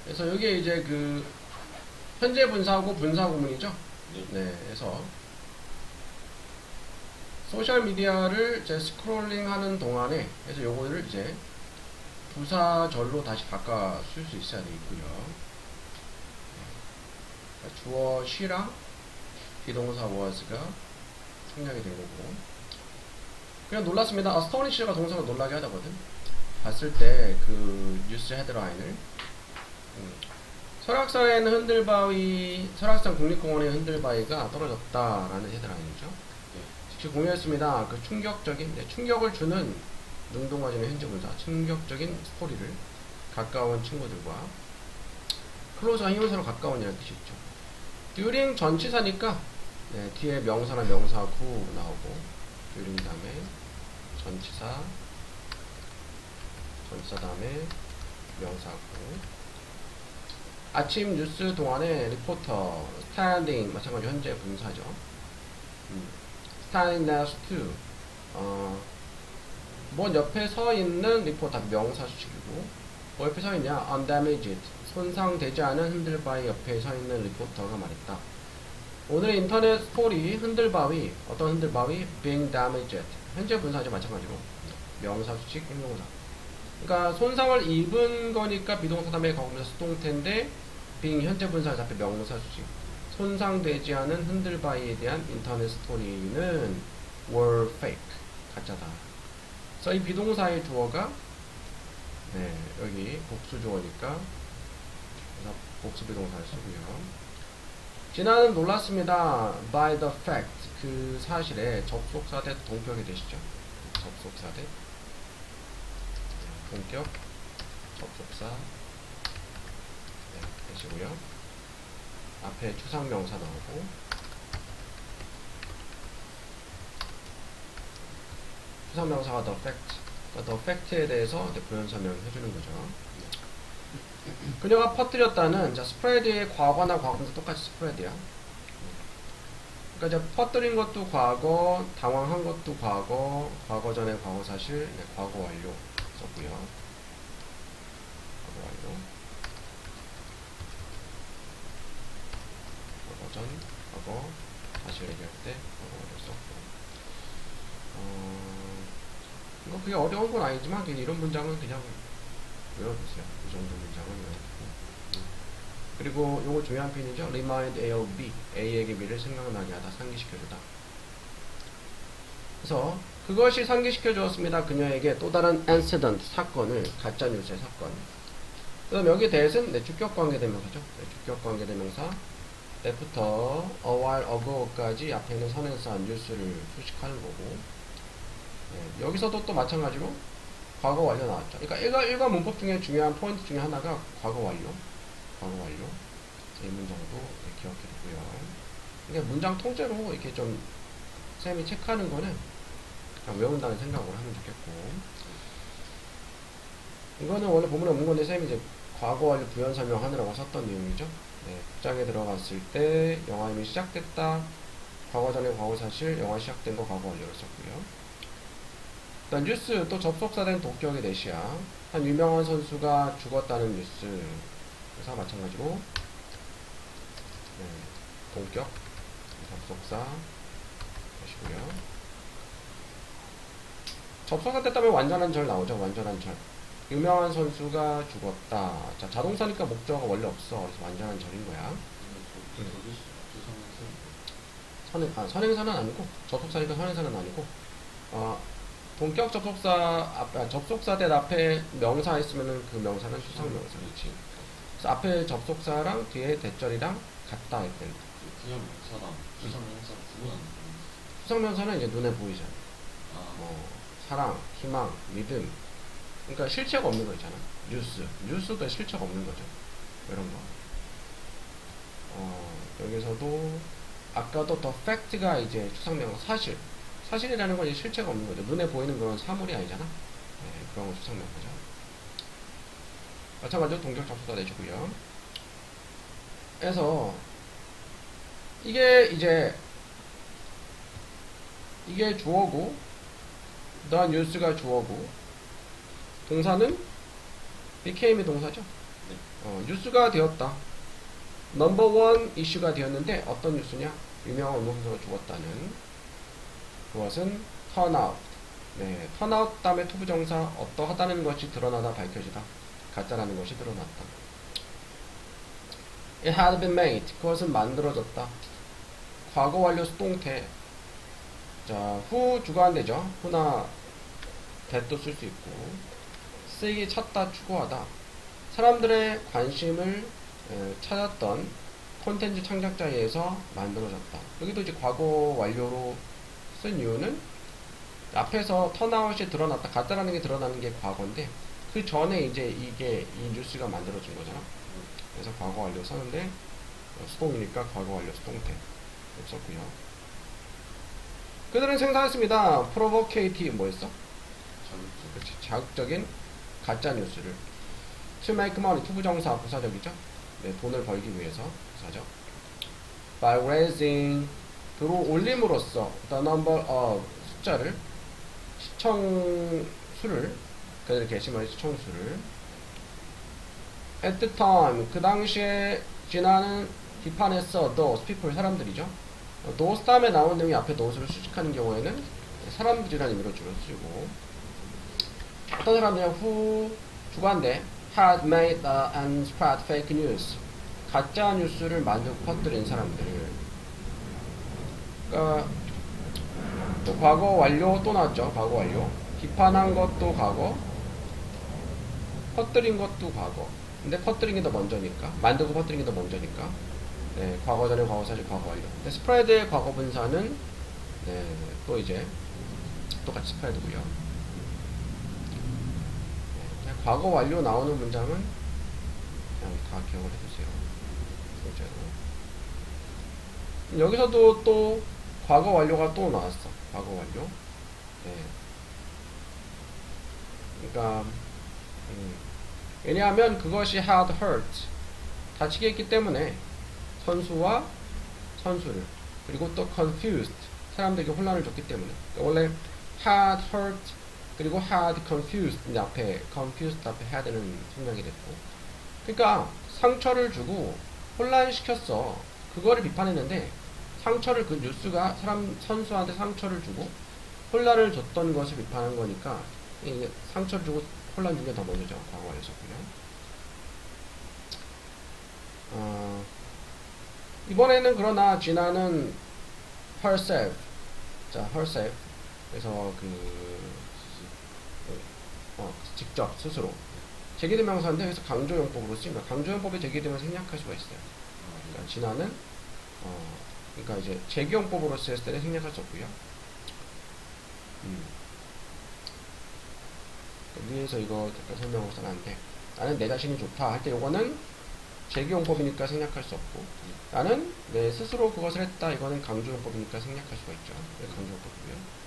그래서 여기에 이제 그 현재 분사하고 분사 구문이죠. 네, 그래서 소셜 미디어를 이제 스크롤링 하는 동안에 그래서 요거를 이제 부사절로 다시 바꿔 쓸 수 있어야 되겠고요. 주어 she랑 비동사 was가 생략이 된 거고. 그냥 놀랐습니다. astonish가 동사가 놀라게 하다거든. 봤을 때 그 뉴스 헤드라인을 설악산에는 흔들바위, 설악산 국립공원의 흔들바위가 떨어졌다라는 헤드라인이죠. 직접 공유했습니다. 그 충격적인, 충격을 주는 능동화전의 현재분사, 충격적인 스토리를 가까운 친구들과 클로즈가 형용사로 가까운이라는 뜻이 있죠. during 전치사니까 뒤에 명사나 명사 구 나오고 during 다음에 전치사 다음에 명사 구. 아침 뉴스 동안에 리포터 standing 마찬가지로 현재 분사죠. standing next to 뭐 옆에 서 있는 리포터 명사 수식이고 뭐 옆에 서 있냐 undamaged 손상되지 않은 흔들바위 옆에 서 있는 리포터가 말했다. 오늘의 인터넷 스토리 흔들바위 어떤 흔들바위 being damaged 현재 분사죠. 마찬가지로 명사 수식 형용사. 그러니까 손상을 입은 거니까 비동사 다음에 거기서 수동태인데 being 현재 분사 잡혀 명사 수식. 손상되지 않은 흔들바위에 대한 인터넷 스토리는 were fake 가짜다. 그래서 이 비동사의 주어가 여기 복수 주어니까 복수 비동사를 쓰고요. 진아는 놀랐습니다. by the fact 그 사실에 접속사 대 동격이 되시죠. 접속사 대 동격 접속사 되시고요. 앞에 추상명사 나오고 추상명사가 the fact 그러니까 the fact에 대해서 부연 설명을 해주는 거죠. 그녀가 퍼뜨렸다는 자 스프레드의 과거나 과거도 똑같이 스프레드야. 그러니까 이제 퍼뜨린 것도 과거, 당황한 것도 과거, 과거 전에 과거 사실, 과거 완료 썼고요. 과거 완료. 과거 전, 과거 사실 얘기할 때 과거 완료 썼고. 이거 그게 어려운 건 아니지만 그냥 이런 문장은 그냥 외워보세요. 이 정도 문장은 외워보고. 그리고 요거 중요한 표현이죠. remind A of B. A에게 B를 생각나게 하다. 상기시켜주다. 그래서 그것이 상기시켜 주었습니다. 그녀에게 또 다른 incident. 사건을. 가짜뉴스의 사건. 그 다음 여기 대해서는 주격관계대명사죠. 주격관계대명사. after a while ago까지 앞에 있는 선에서 뉴스를 수식하는 거고. 여기서도 또 마찬가지로 과거 완료 나왔죠. 그러니까 일반 문법 중에 중요한 포인트 중에 하나가 과거 완료. 과거 완료. 이 문장도 기억해 두고요. 그러니까 문장 통째로 이렇게 좀 쌤이 체크하는 거는 그냥 외운다는 생각으로 하면 좋겠고. 이거는 원래 본문에 없는 건데 쌤이 이제 과거 완료 부연 설명하느라고 썼던 내용이죠. 극장에 들어갔을 때 영화 이미 시작됐다. 과거 전에 과거 사실, 영화 시작된 거 과거 완료를 썼고요. 일단 뉴스 또 접속사된 독격의 내시야. 한 유명한 선수가 죽었다는 뉴스. 그래서 마찬가지로 동격 접속사 하시고요. 접속사 됐다면 완전한 절 나오죠. 완전한 절. 유명한 선수가 죽었다. 자, 자동사니까 목적어가 원래 없어. 그래서 완전한 절인 거야. 선행사는 아니고 접속사니까 선행사는 아니고 본격 접속사 접속사 대 앞에 명사 있으면은 그 명사는 수상명사. 그렇지. 그래서 앞에 접속사랑 뒤에 대절이랑 같다 했대. 그냥 명사랑 수상명사 구분하는 거예요. 수상명사는 이제 눈에 보이잖아. 사랑, 희망, 믿음. 그러니까 실체가 없는 거 있잖아. 뉴스도 실체가 없는 거죠. 이런 거. 여기서도 아까도 the fact가 이제 추상명사 사실이라는 건 이제 실체가 없는 거죠. 눈에 보이는 그런 사물이 아니잖아. 그런 건 추상명사죠. 마찬가지로 동격 접속사 내주고요. 그래서 이게 주어고 the news가 주어고 동사는 became이 동사죠. 뉴스가 되었다. 넘버 원 이슈가 되었는데 어떤 뉴스냐? 유명한 운동선수가 죽었다는. 그것은 턴아웃. 네, 턴아웃 다음에 투부정사 어떠하다는 것이 드러나다 밝혀지다. 가짜라는 것이 드러났다. It had been made. 그것은 만들어졌다. 과거 완료 수동태. 자, 후 주관되죠. 후나 that도 쓸 수 있고. 쓰기 찾다 추구하다. 사람들의 관심을 찾았던 콘텐츠 창작자에 의해서 만들어졌다. 여기도 이제 과거 완료로 쓴 이유는 앞에서 턴아웃이 드러났다. 가짜라는 게 드러나는 게 과거인데 그 전에 이제 이게 이 뉴스가 만들어진 거잖아. 그래서 과거 완료 썼는데 수동이니까 과거 완료 수동태 썼고요. 그들은 생산했습니다. provocative 뭐였어? 그렇지. 자극적인 가짜 뉴스를 to make money 투부정사 부사적이죠. 네, 돈을 벌기 위해서 부사적. by raising 들어 올림으로써 the number of 숫자를 시청수를 그들 게시물의 시청수를 at the time 그 당시에 지나는 비판했어 those people 사람들이죠. those 다음에 나온 내용이 앞에 those를 수식하는 경우에는 사람들이라는 의미로 주로 쓰고 어떤 사람들은 who 주관대 had made and spread fake news 가짜 뉴스를 만들고 퍼뜨린 사람들. 그러니까 또 과거 완료 또 나왔죠. 과거 완료. 비판한 것도 과거, 퍼뜨린 것도 과거. 근데 퍼뜨린 게 더 먼저니까, 만들고 퍼뜨린 게 더 먼저니까. 네, 과거 전에 과거 사실 과거 완료. 근데 스프레드의 과거 분사는 네, 또 이제 똑같이 스프레드고요. 네, 과거 완료 나오는 문장은 그냥 다 기억을 해주세요. 실제로. 여기서도 또 과거 완료가 또 나왔어. 과거 완료. 네. 그러니까 왜냐하면 그것이 had hurt 다치게 했기 때문에 선수와 선수를 그리고 또 confused 사람들에게 혼란을 줬기 때문에 그러니까 원래 had hurt 그리고 had confused 이제 앞에 confused 앞에 had는 생략이 됐고 그러니까 상처를 주고 혼란시켰어. 그거를 비판했는데 상처를 그 뉴스가 선수한테 상처를 주고 혼란을 줬던 것을 비판한 거니까 이게 상처를 주고 혼란 준 게 더 먼저죠. 과거 완료 썼고요. 이번에는 그러나 진아는 herself 자 herself 그래서 직접 스스로 제기대명사인데 여기서 강조용법으로 쓰인 거야. 강조용법에 제기되면 생략할 수가 있어요. 그러니까 진아는 그러니까 이제 제기용법으로 쓰였을 때는 생략할 수 없고요. 위에서 이거 잠깐 설명을 써놨는데 나는 내 자신이 좋다 할 때 요거는 제기용법이니까 생략할 수 없고 나는 내 스스로 그것을 했다 이거는 강조용법이니까 생략할 수가 있죠. 강조용법이고요.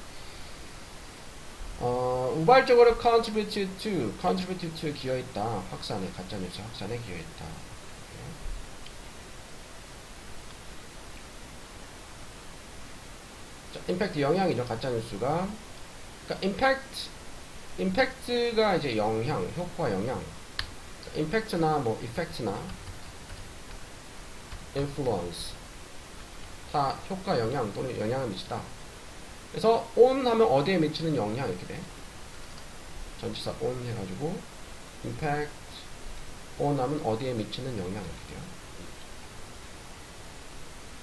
우발적으로 contribute to 기여했다. 확산에 가짜뉴스 확산에 기여했다. 자, 임팩트 영향이죠. 가짜뉴스가 그러니까 임팩트가 이제 영향, 효과, 영향. 임팩트나 뭐 이펙트나 influence 다 효과, 영향 또는 영향을 미치다. 그래서 on 하면 어디에 미치는 영향 이렇게 돼. 전치사 on 해가지고 impact on 하면 어디에 미치는 영향 이렇게 돼요.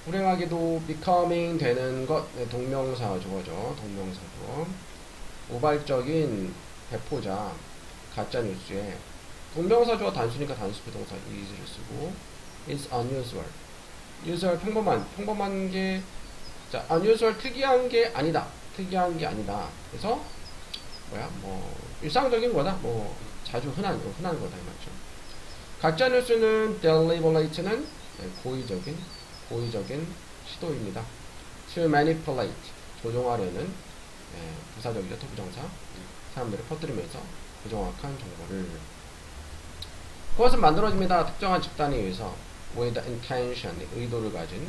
불행하게도 becoming 되는 것 네, 동명사 저거죠. 동명사죠. 우발적인 배포자 가짜뉴스에 동명사조가 단수니까 단수 부동사 is를 쓰고 is unusual usual 평범한 게 자, unusual 특이한 게 아니다. 그래서 뭐야? 뭐 일상적인 거다. 뭐 자주 흔한 거다 이 말이죠. 가짜 뉴스는 deliberate는 고의적인 시도입니다. to manipulate 조종하려는 부사적이죠. 토부정사 사람들을 퍼뜨리면서 부정확한 정보를 그것은 만들어집니다. 특정한 집단에 의해서 with intention 의도를 가진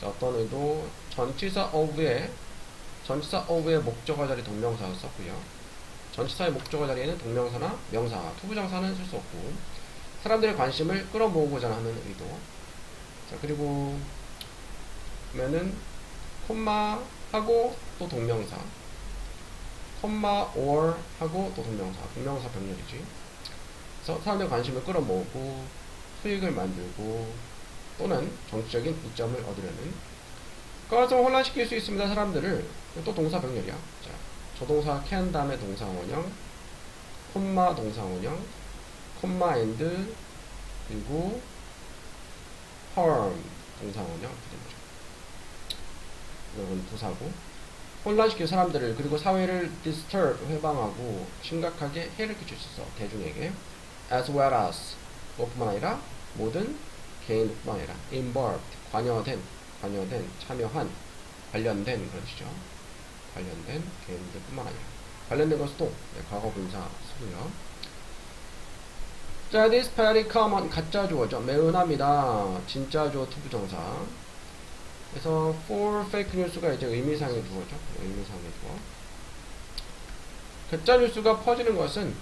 어떤 의도 전치사 of의 목적어 자리 동명사를 썼고요. 전치사의 목적어 자리에는 동명사나 명사, 투부정사는 쓸 수 없고 사람들의 관심을 끌어모으고자 하는 의도. 자, 그리고 그러면은 콤마 하고 또 동명사, 콤마 or 하고 또 동명사 병렬이지. 그래서 사람들의 관심을 끌어모으고 수익을 만들고 또는 정치적인 이점을 얻으려는. 그걸 좀 혼란시킬 수 있습니다. 사람들을. 또 동사 병렬이야. 자, 조동사 can 다음에 동사 원형, 콤마 동사 원형, 콤마 and 그리고 harm 동사 원형 이렇게 된 거죠. 이건 부사고 혼란시킬 사람들을 그리고 사회를 disturb 해방하고 심각하게 해를 끼칠 수 있어 대중에게. as well as 그것뿐만 아니라 모든 개인뿐만 아니라 involved 관여된 참여한 관련된 그런 뜻이죠. 관련된 개인들뿐만 아니라 관련된 것도 과거 분사 쓰고요. 자, this very common 가짜 주어죠. 매우 흔합니다. 진짜 주어 투부정사. 그래서 for fake news가 이제 의미상의 주어죠. 의미상의 주어. 가짜 뉴스가 퍼지는 것은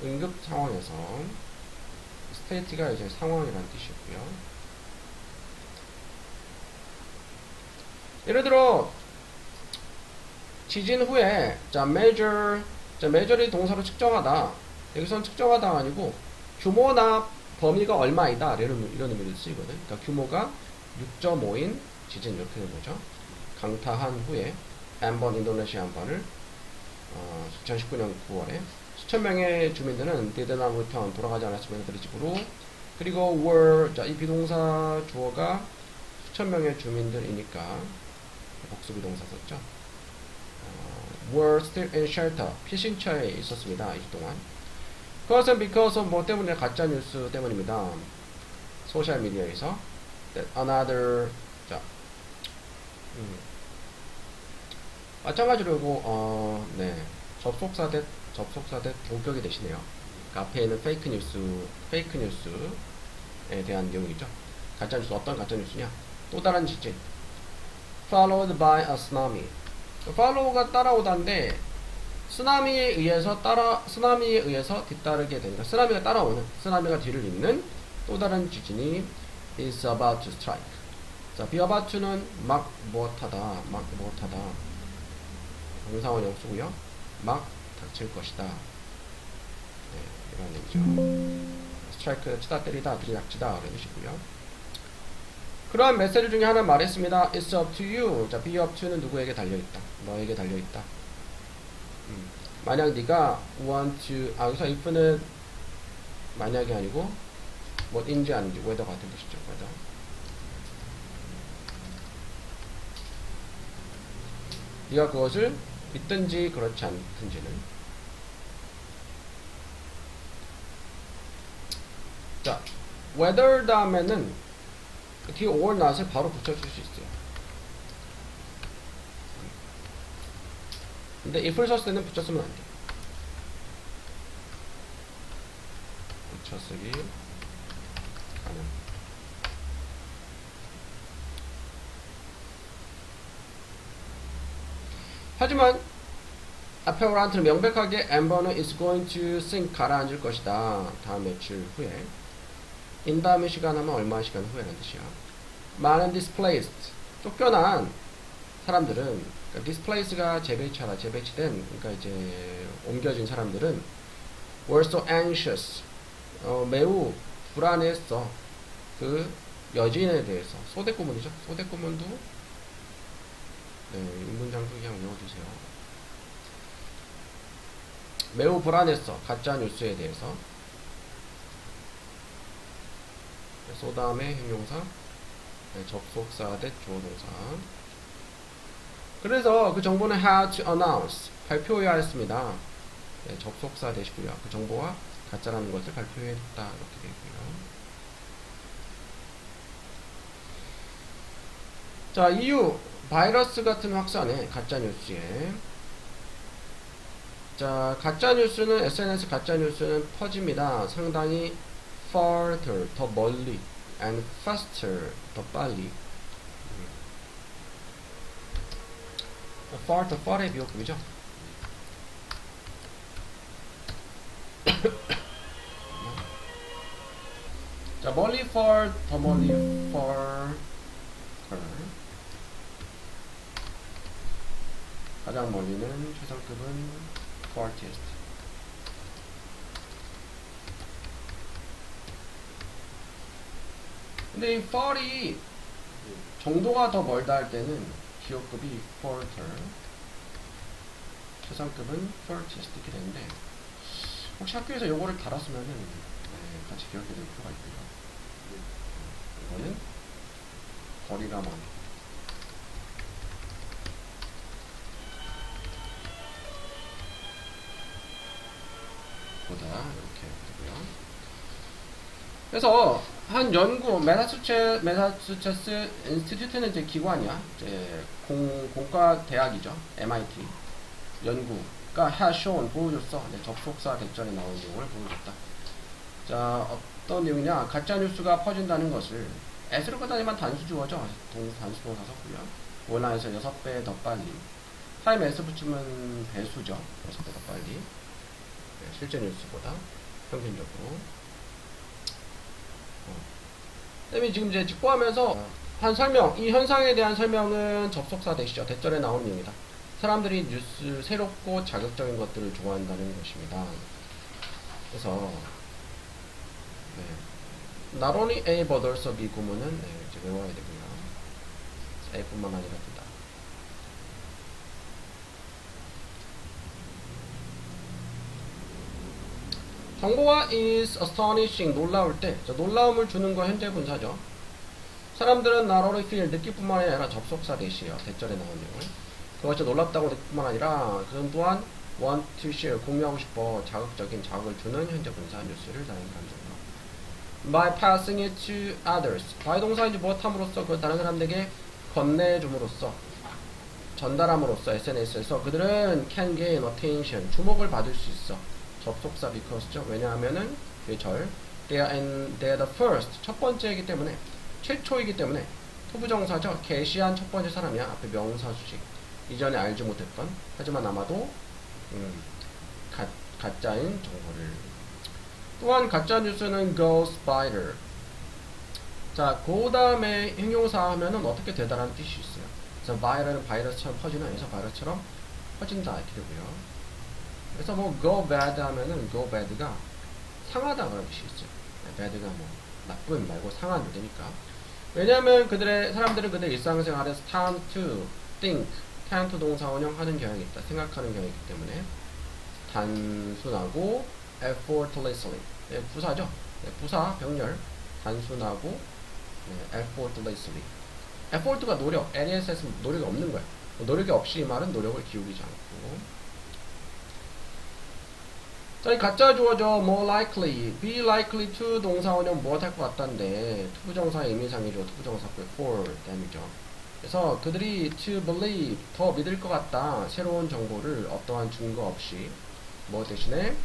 응급 상황에서 state가 이제 상황이라는 뜻이고요. 예를 들어 지진 후에 measure이 동사로 측정하다. 여기서는 측정하다가 아니고 규모나 범위가 얼마이다 이런 의미로 쓰이거든. 그러니까 규모가 6.5인 지진 이렇게 되는 거죠. 강타한 후에 한번 인도네시아 한번을 2019년 9월에 수천 명의 주민들은 did not return 돌아가지 않았으면 그리 집으로. 그리고 were 자, 이 비동사 주어가 수천 명의 주민들이니까 복수 비동사 썼죠. were still in shelter 피신처에 있었습니다. 2주 동안. 그것은 because of 뭐 때문에 가짜 뉴스 때문입니다. 소셜 미디어에서 another 자 마찬가지로 이거 네 접속사 대 동격이 되시네요. 그 앞에 있는 페이크 뉴스에 대한 내용이죠. 가짜 뉴스 어떤 가짜 뉴스냐? 또 다른 지진. followed by a tsunami. follow가 따라오다인데 쓰나미에 의해서 뒤따르게 되니까 쓰나미가 뒤를 잇는 또 다른 지진이 is about to strike. 자, be about to는 막 무엇하다 동사원형 쓰고요. 막 닥칠 것이다. 네, 이런 얘기죠. strike 치다 때리다 들이닥치다 이런 뜻이고요. 그러한 메시지 중에 하나 말했습니다. It's up to you. 자, be up to는 누구에게 달려있다. 너에게 달려있다. 만약 네가 want to 여기서 if는 만약이 아니고 뭐인지 아닌지 whether 같은 뜻이죠. whether. 네가 그것을 믿든지 그렇지 않든지는. 자, whether 다음에는 그 뒤에 or not을 바로 붙여줄 수 있어요. 근데 if를 썼을 때는 붙였으면 안 돼. 붙여쓰기 가능. 하지만 앞에 오란트는 명백하게 Amber는 is going to sink 가라앉을 것이다. 다음 며칠 후에. in 다음에 시간 하면 얼마 시간 후에라는 뜻이야. 많은 displaced 쫓겨난 사람들은 그러니까 displace가 재배치된 그러니까 이제 옮겨진 사람들은 were so anxious 매우 불안했어. 그 여진에 대해서 소대꾸문이죠. 소대꾸문도 네, 인문장도 그냥 외워두세요. 매우 불안했어. 가짜 뉴스에 대해서. 소 다음에 형용사, 네, 접속사 대 주어동사. 그래서 그 정보는 had to announce 발표해야 했습니다. 네, 접속사 되시고요. 그 정보가 가짜라는 것을 발표했다 이렇게 되고요. 자, 이유 바이러스 같은 확산에 가짜 뉴스에. 자, 가짜 뉴스는 SNS 가짜 뉴스는 퍼집니다. 상당히 farther 더 멀리 and faster 더 빨리. far의 비호급이죠. 자, 멀리 for, 더 멀리 for, 가장 멀리는 최상급은 farthest. 근데 이 far이 정도가 더 멀다 할 때는 기호급이 further, 최상급은 farthest 이렇게 되는데, 혹시 학교에서 요거를 달았으면은 같이 기억해 둘 필요가 있고요. 이거는 거리가 먼 보다 이렇게 되고요. 그래서 한 연구 매사추세츠 인스티튜트는 이제 기관이야. 이제 공과 대학이죠. MIT 연구가 has shown 보여줬어. 네, 접속사 대전에 나온 내용을 보여줬다. 자, 어떤 내용이냐? 가짜 뉴스가 퍼진다는 것을 S로 끝나지만 단수 주어죠. 단수 동사 섰고요. 원라에서 6배 더 빨리. 타임 S 붙이면 배수죠. 6배 더 빨리. 네, 실제 뉴스보다 평균적으로. 쌤이 지금 이제 직보하면서 한 설명, 이 현상에 대한 설명은 접속사 대시죠. 대절에 나오는 내용이다. 사람들이 뉴스 새롭고 자극적인 것들을 좋아한다는 것입니다. 그래서 not only A but also B 구문은 이제 외워야 되고요. A뿐만 아니라 된다. 정보가 is astonishing 놀라울 때, 놀라움을 주는 거 현재 분사죠. 사람들은 not only feel 느낄뿐만 아니라 접속사 대시에요. 대절에 나온 내용을. 그것이 놀랍다고 느낄 뿐만 아니라 그는 또한 want to share 공유하고 싶어 자극적인 자극을 주는 현재 분사 뉴스를 다른 사람들과 by passing it to others by 동사인지 무엇함으로써 그 다른 사람들에게 건네줌으로써 전달함으로써 SNS에서 그들은 can gain attention 주목을 받을 수 있어. 접속사 because죠. 왜냐하면은 그게 they're the first 첫 번째이기 때문에 최초이기 때문에 투부정사죠. 게시한 첫 번째 사람이야. 앞에 명사 수식 이전에 알지 못했던 하지만 아마도 가짜인 정보를. 또한 가짜 뉴스는 goes viral. 자, 그 다음에 형용사 하면은 어떻게 되다라는 뜻이 있어요. 그래서 viral은 바이러스처럼 퍼지는 해서 바이러스처럼 퍼진다 이렇게 되고요. 그래서 뭐 go bad 하면은 go bad가 상하다 그런 뜻이 있어요. bad가 뭐 나쁜 말고 상한 되니까. 왜냐하면 사람들은 그들의 일상생활에서 tend to think, tend to 동사 원형하는 경향이 있다. 생각하는 경향이 있기 때문에 단순하고 effortlessly 부사죠. 부사 병렬 단순하고 effortlessly. effort가 노력, LESS 노력이 없는 거야. 노력이 없이 이 말은 노력을 기울이지 않고. 자, 이 가짜 주어죠. more likely, be likely to 동사 원형 무엇 할 것 같다인데 투부정사의 의미상이죠. 투부정사구의 for 댐이죠. 그래서 그들이 to believe 더 믿을 것 같다. 새로운 정보를 어떠한 증거 없이 뭐 대신에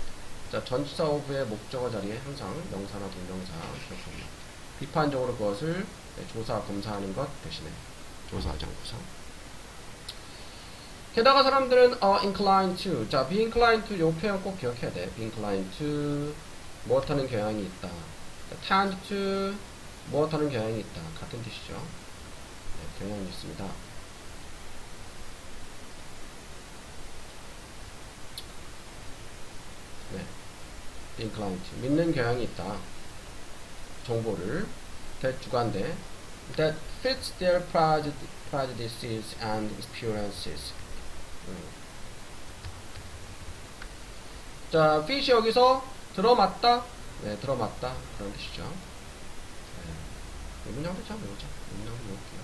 자, 전치사 오브의 목적어 자리에 항상 명사나 동명사 기억합니다. 비판적으로 그것을 조사 검사하는 것 대신에 조사하지 않고서. 게다가 사람들은 inclined to 자, be inclined to 요 표현 꼭 기억해야 돼. be inclined to 무엇하는 경향이 있다. tend to 무엇하는 경향이 있다. 같은 뜻이죠. 네, 경향이 있습니다. 네, be inclined to 믿는 경향이 있다. 정보를 that 주관대 that fits their prejudices and experiences. 자, fit이 여기서 들어맞다. 네, 들어맞다. 그런 뜻이죠. 네. 이 문장도 참 외우자. 이 문장도 외울게요.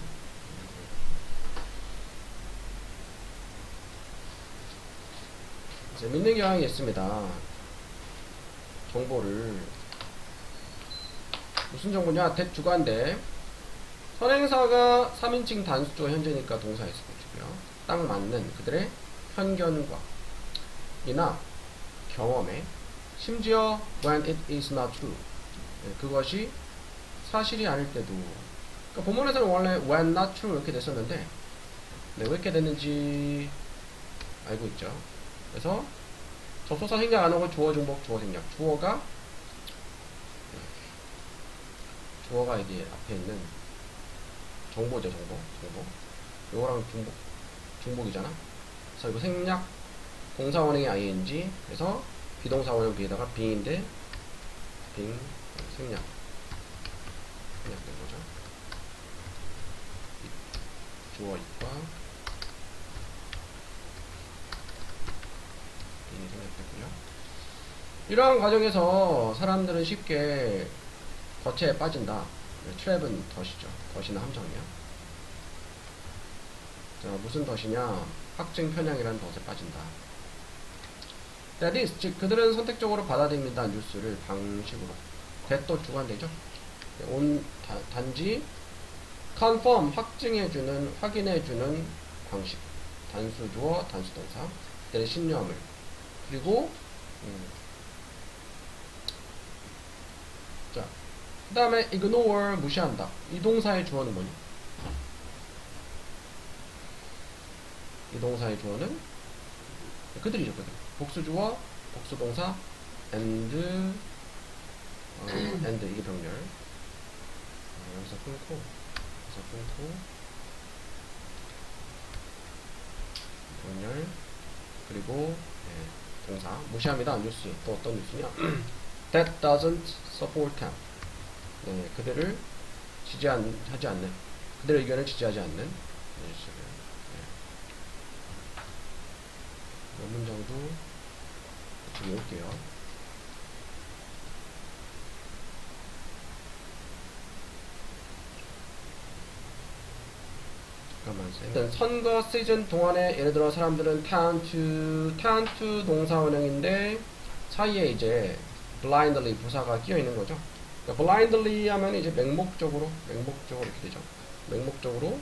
이제 믿는 경향이 있습니다. 정보를 무슨 정보냐? 대주관대 선행사가 3인칭 단수조 현재니까 동사 있어가지고요. 딱 맞는 그들의 편견과 이나 경험에 심지어 when it is not true 그것이 사실이 아닐 때도 그러니까 본문에서는 원래 when not true 이렇게 됐었는데 네, 왜 이렇게 됐는지 알고 있죠. 그래서 접속사 생략 안 하고 주어 중복 주어 생략 주어가 주어가 여기 앞에 있는 정보죠, 정보. 요거랑 중복이잖아. 그래서 이거 생략, 동사원형의 ing, 그래서 비동사원형 B에다가 being인데, being, 생략된 거죠. 주어 이과, being이 생략됐고요. 이러한 과정에서 사람들은 쉽게 덫에 빠진다. 트랩은 덫이죠. 덫이나 함정이야. 자, 무슨 덫이냐? 확증 편향이라는 덫에 빠진다. That is, 즉 그들은 선택적으로 받아들입니다. 뉴스를 방식으로. that 또 주관되죠. 단지 confirm, 확증해주는, 확인해주는 방식. 단수 주어, 단수 동사. 그들의 신념을. 그리고 자, 그 다음에 ignore, 무시한다. 이 동사의 주어는 뭐니? 이 동사의 주어는 그들이죠, 그들. 복수주어, 복수동사, and 이게 병렬. 여기서 끊고, 병렬, 그리고 동사. 무시합니다. 뉴스. 또 어떤 뉴스냐? That doesn't support them. 네, 그들을 하지 않는, 그들의 의견을 지지하지 않는 뉴스를. 몇 문장도 같이 외울게요. 잠깐만. 선거 시즌 동안에 예를 들어 사람들은 turn to 동사원형인데 사이에 이제 blindly 부사가 끼어 있는 거죠. 그러니까 blindly 하면 이제 맹목적으로 이렇게 되죠. 맹목적으로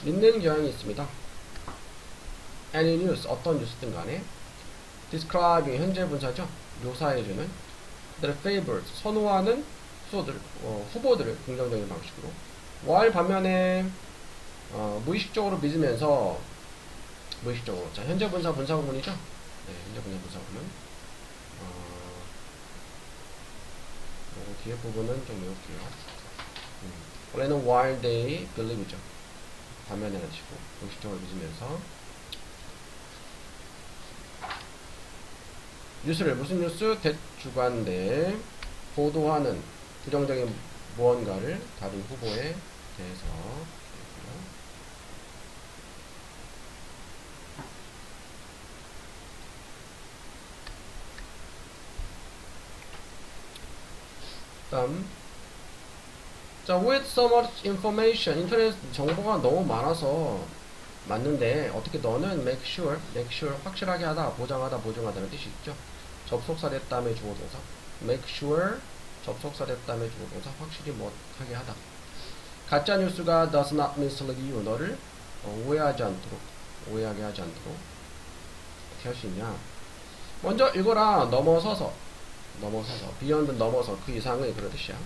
믿는 경향이 있습니다. any news, 어떤 뉴스든 간에 describing, 현재 분사죠. 묘사해주는 그들의 favorite, 선호하는 후보들을 긍정적인 방식으로. while 반면에 무의식적으로 믿으면서 무의식적으로. 자, 현재 분사 분사구문이죠. 네, 현재 분사 분사구문. 뒤에 부분은 좀 외울게요. 원래는 while they believe죠. 반면에 하시고 무의식적으로 믿으면서. 뉴스를, 무슨 뉴스? 대주관대 보도하는 부정적인 무언가를 다른 후보에 대해서. 다음, 자, with so much information, 인터넷 정보가 너무 많아서 맞는데 어떻게 너는 make sure 확실하게 하다, 보장하다, 보증하다는 뜻이 있죠. 접속사 됐다음에 주어동사. make sure 접속사 됐다음에 주어동사. 확실히 못하게 하다. 가짜 뉴스가 does not mislead you, 너를 오해하게 하지 않도록 어떻게 할 수 있냐? 먼저 읽어라. 넘어서서 beyond, 넘어서, 그 이상의, 그런 뜻이야.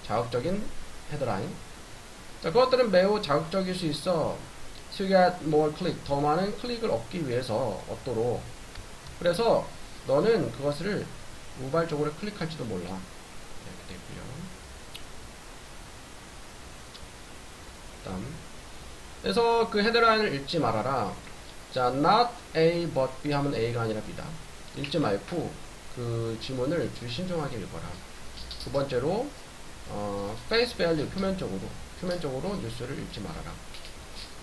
자극적인 헤드라인. 자, 그것들은 매우 자극적일 수 있어. to get more click, 더 많은 클릭을 얻기 위해서, 얻도록. 그래서 너는 그것을 우발적으로 클릭할지도 몰라. 이렇게 되고요. 다음. 그래서 그 헤드라인을 읽지 말아라. 자, not A but B 하면 A가 아니라 B다. 읽지 말고 그 지문을 신중하게 읽어라. 두 번째로 face value, 표면적으로 뉴스를 읽지 말아라.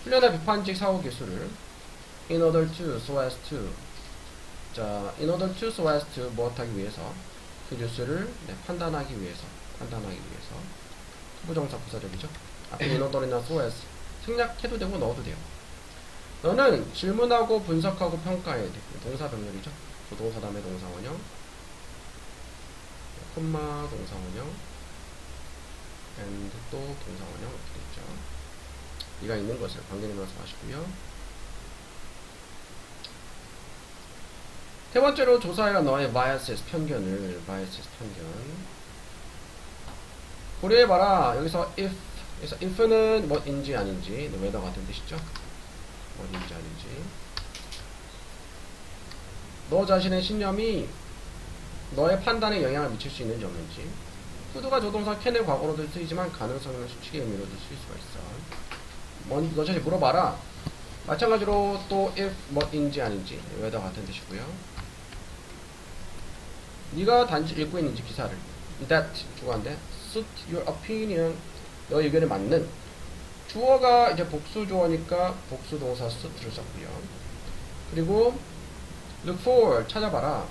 훈련의 비판적 사고 기술을 in order to, so as to. 자, in order to, so as to 무엇하기 위해서, 그 뉴스를 판단하기 위해서. 부정사 부사적이죠. 앞에 in order이나 so as 생략해도 되고 넣어도 돼요. 너는 질문하고 분석하고 평가해야 돼. 동사 병렬이죠. 부동사 다음에 동사원형, 콤마 동사원형, and 또 동사원형 이렇게 됐죠. 이가 있는 것을 관계를 말씀하시고요. 세 번째로 조사해라 너의 biases, 편견. 고려해봐라. 여기서 if는 뭐인지 아닌지, whether 같은 뜻이죠. 뭐인지 아닌지. 너 자신의 신념이 너의 판단에 영향을 미칠 수 있는지 없는지. could가 조동사 can의 과거로도 쓰이지만 가능성이나 수치의 의미로도 쓰일 수가 있어. 너 사실 물어봐라. 마찬가지로 또 if 뭐인지 아닌지 whether 같은 뜻이고요. 네가 단지 읽고 있는지 기사를 that 주어인데 suit your opinion 너 의견에 맞는 주어가 이제 복수 주어니까 복수 동사 suit를 썼고요. 그리고 look for 찾아봐라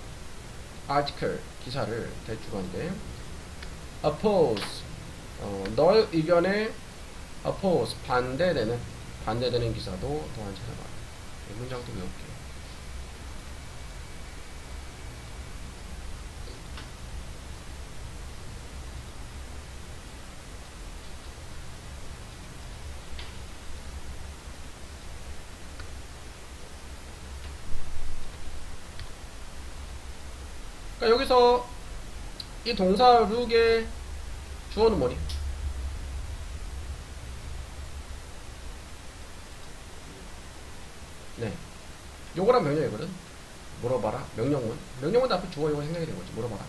article 기사를 대주어인데 oppose 너의 의견에 oppose 반대되는 기사도 또한 찾아봐라. 이 문장도 외울게요. 그러니까 여기서 이 동사 룩의 주어는 뭐니? 네. 요거랑 명령이거든. 물어봐라. 명령문 앞에 주어 요거 생략이 된 거지. 물어봐라.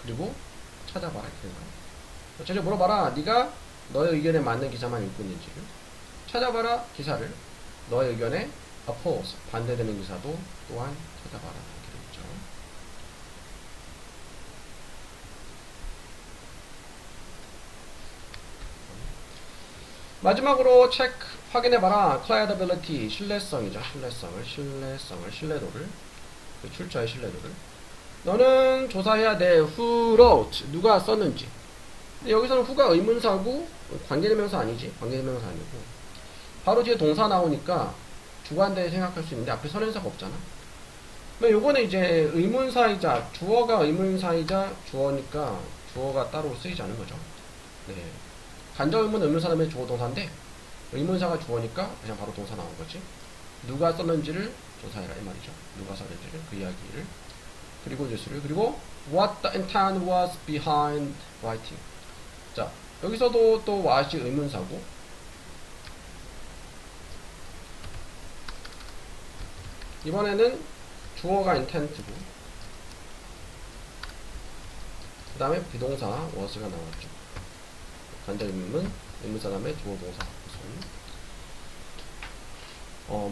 그리고 찾아봐라. 이렇게 된 거야. 제가 물어봐라. 네가 너의 의견에 맞는 기사만 읽고 있는지. 찾아봐라. 기사를. 너의 의견에 oppose 반대되는 기사도 또한 찾아봐라. 이렇게 되겠죠. 마지막으로 체크 확인해봐라. credibility 신뢰성이죠. 신뢰도를 그 출처의 신뢰도를 너는 조사해야 돼. who wrote 누가 썼는지. 근데 여기서는 who가 의문사고 관계대명사 아니지. 관계대명사 아니고 바로 뒤에 동사 나오니까 주관대 생각할 수 있는데 앞에 선행사가 없잖아. 그러면 요거는 이제 의문사이자 주어가 의문사이자 주어니까 주어가 따로 쓰이지 않은 거죠. 네. 간접의문 의문사 다음에 주어 동사인데 의문사가 주어니까 그냥 바로 동사 나온 거지. 누가 썼는지를 조사해라 이 말이죠. 누가 썼는지를 그 이야기를 그리고 뉴스를 그리고 what the intent was behind writing. 자 여기서도 또 what이 의문사고 이번에는 주어가 intent고 그 다음에 비동사 was가 나왔죠. 간접의문 의문사 다음에 주어 동사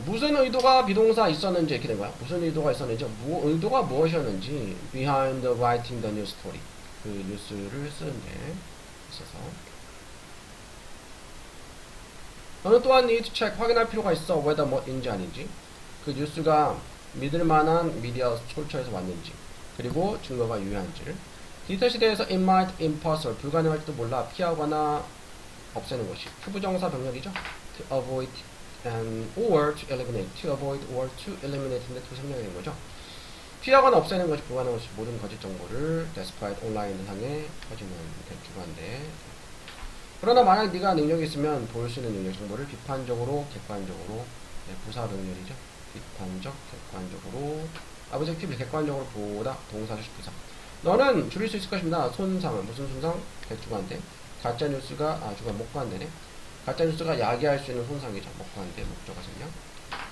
무슨 의도가 비동사 있었는지 이렇게 된 거야. 무슨 의도가 있었는지 의도가 무엇이었는지 behind writing the news story 그 뉴스를 쓰는데 있어서 너는 또한 need to check 확인할 필요가 있어 whether 뭐인지 아닌지 그 뉴스가 믿을만한 미디어 출처에서 왔는지 그리고 증거가 유효한지를 디지털 시대에서 it might impossible 불가능할지도 몰라 피하거나 없애는 것이 투부정사 병렬이죠. to avoid and or to eliminate to avoid or to eliminate인데 두 생략이 된 거죠. 피하거나 없애는 것이 불가능한 것이 모든 거짓 정보를 despite 온라인 상에 퍼지는 주관데 그러나 만약 네가 능력이 있으면 볼 수 있는 능력 정보를 비판적으로 객관적으로 부사 병렬이죠. 비판적 객관적으로 objectively 객관적으로 보다 동사주식 부사 너는 줄일 수 있을 것입니다. 손상은 무슨 손상? 대주관대 가짜뉴스가 주관 목관대네 가짜뉴스가 야기할 수 있는 손상이죠. 목관대 목적어 생략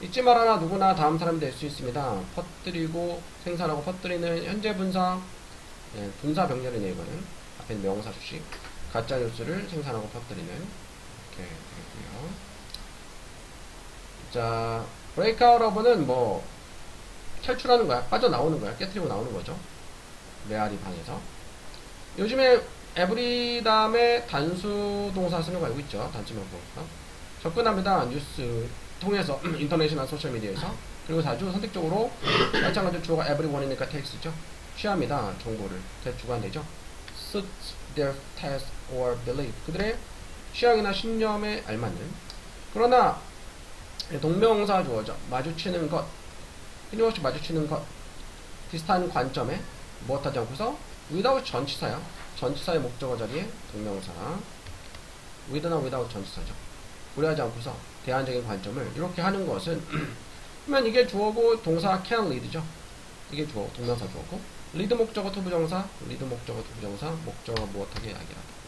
잊지 말아라. 누구나 다음 사람이 될 수 있습니다. 퍼뜨리고 생산하고 퍼뜨리는 현재 분사 분사 병렬이네 이거는 앞에 명사 주식 가짜뉴스를 생산하고 퍼뜨리는 이렇게 되겠고요. 자 브레이크아웃러브는 뭐 탈출하는 거야. 빠져나오는 거야. 깨트리고 나오는 거죠. 메아리 방에서 요즘에 에브리 다음에 단수 동사 쓰는 거 알고 있죠. 단수명 동사 접근합니다. 뉴스 통해서 인터넷이나 소셜미디어에서 그리고 자주 선택적으로 마찬가지로 주어가 everyone이니까 takes죠. 취합니다. 정보를 대주관되죠. suit their taste or belief 그들의 취향이나 신념에 알맞는 그러나 동명사 주어죠. 마주치는 것 끊임없이 마주치는 것 비슷한 관점에 무엇하지 않고서 without 전치사야. 전치사의 목적어 자리에 동명사 with나 without 전치사죠. 고려하지 않고서 대안적인 관점을 이렇게 하는 것은 그러면 이게 주어고 동사 can lead죠. 이게 주어 동명사 주어고 lead 목적어 투부정사 lead 목적어 투부정사 목적어 무엇하게 이야기하다.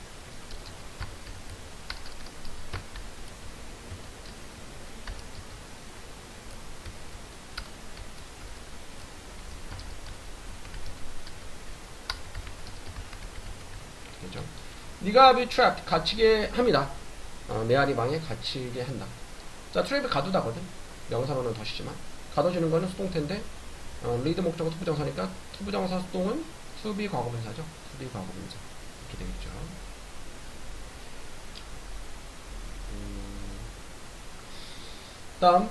그죠? 네가 be trapped, 갇히게 합니다. 메아리 방에 갇히게 한다. 자, 트랩이 가두다거든. 명사로는 덧이지만 가둬지는 거는 수동태인데 리드 목적어 투부정사니까 투부정사 수동은 투비 과거분사죠. 투비 과거분사 이렇게 되겠죠. 다음,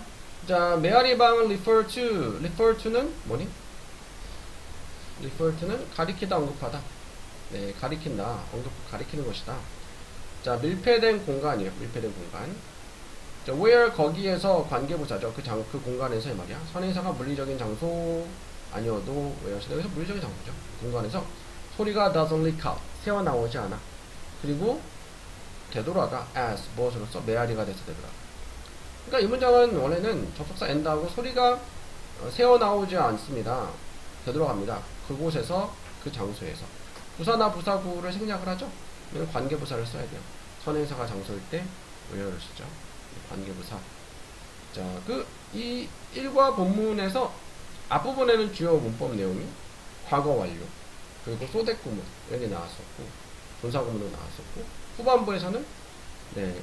자, 메아리 방을 refer to는 뭐니? refer to는 가리키다, 언급하다. 네, 가리킨다, 가리키는 것이다. 자, 밀폐된 공간이에요. 밀폐된 공간. 자, where 거기에서 관계부사죠. 그 공간에서 이 말이야. 선행사가 물리적인 장소 아니어도 where 여기서 물리적인 장소죠. 공간에서 소리가 doesn't leak out, 새어 나오지 않아. 그리고 되돌아가 as 무엇으로써 메아리가 돼서 되돌아가. 그러니까 이 문장은 원래는 접속사 and하고 소리가 새어 나오지 않습니다. 되돌아갑니다. 그곳에서 그 장소에서 부사나 부사구를 생략을 하죠. 그러면 관계부사를 써야 돼요. 선행사가 장소일 때 where를 쓰죠. 관계부사. 자, 이 1과 본문에서 앞부분에는 주요 문법 내용이 과거 완료, 그리고 소댓구문 여기 나왔었고, 분사구문도 나왔었고, 후반부에서는 네,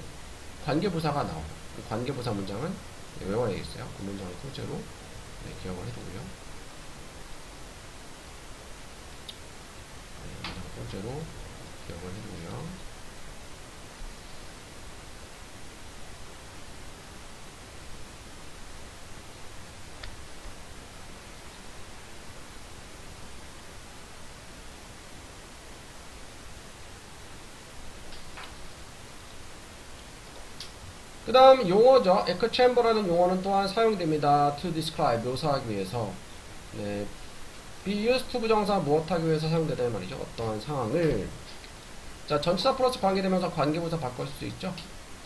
관계부사가 나와요. 관계부사 문장은 외워야겠어요. 그 문장을 소재로 네, 기억을 해두고요. 네, 문장 소재로 기억을 해두고요. 그 다음 용어죠. echo chamber라는 용어는 또한 사용됩니다. to describe, 묘사하기 위해서. 네, be used to 부정사 무엇하기 위해서 사용되는 말이죠. 어떠한 상황을. 자, 전치사 플러스 관계되면서 관계부사 바꿀 수 있죠.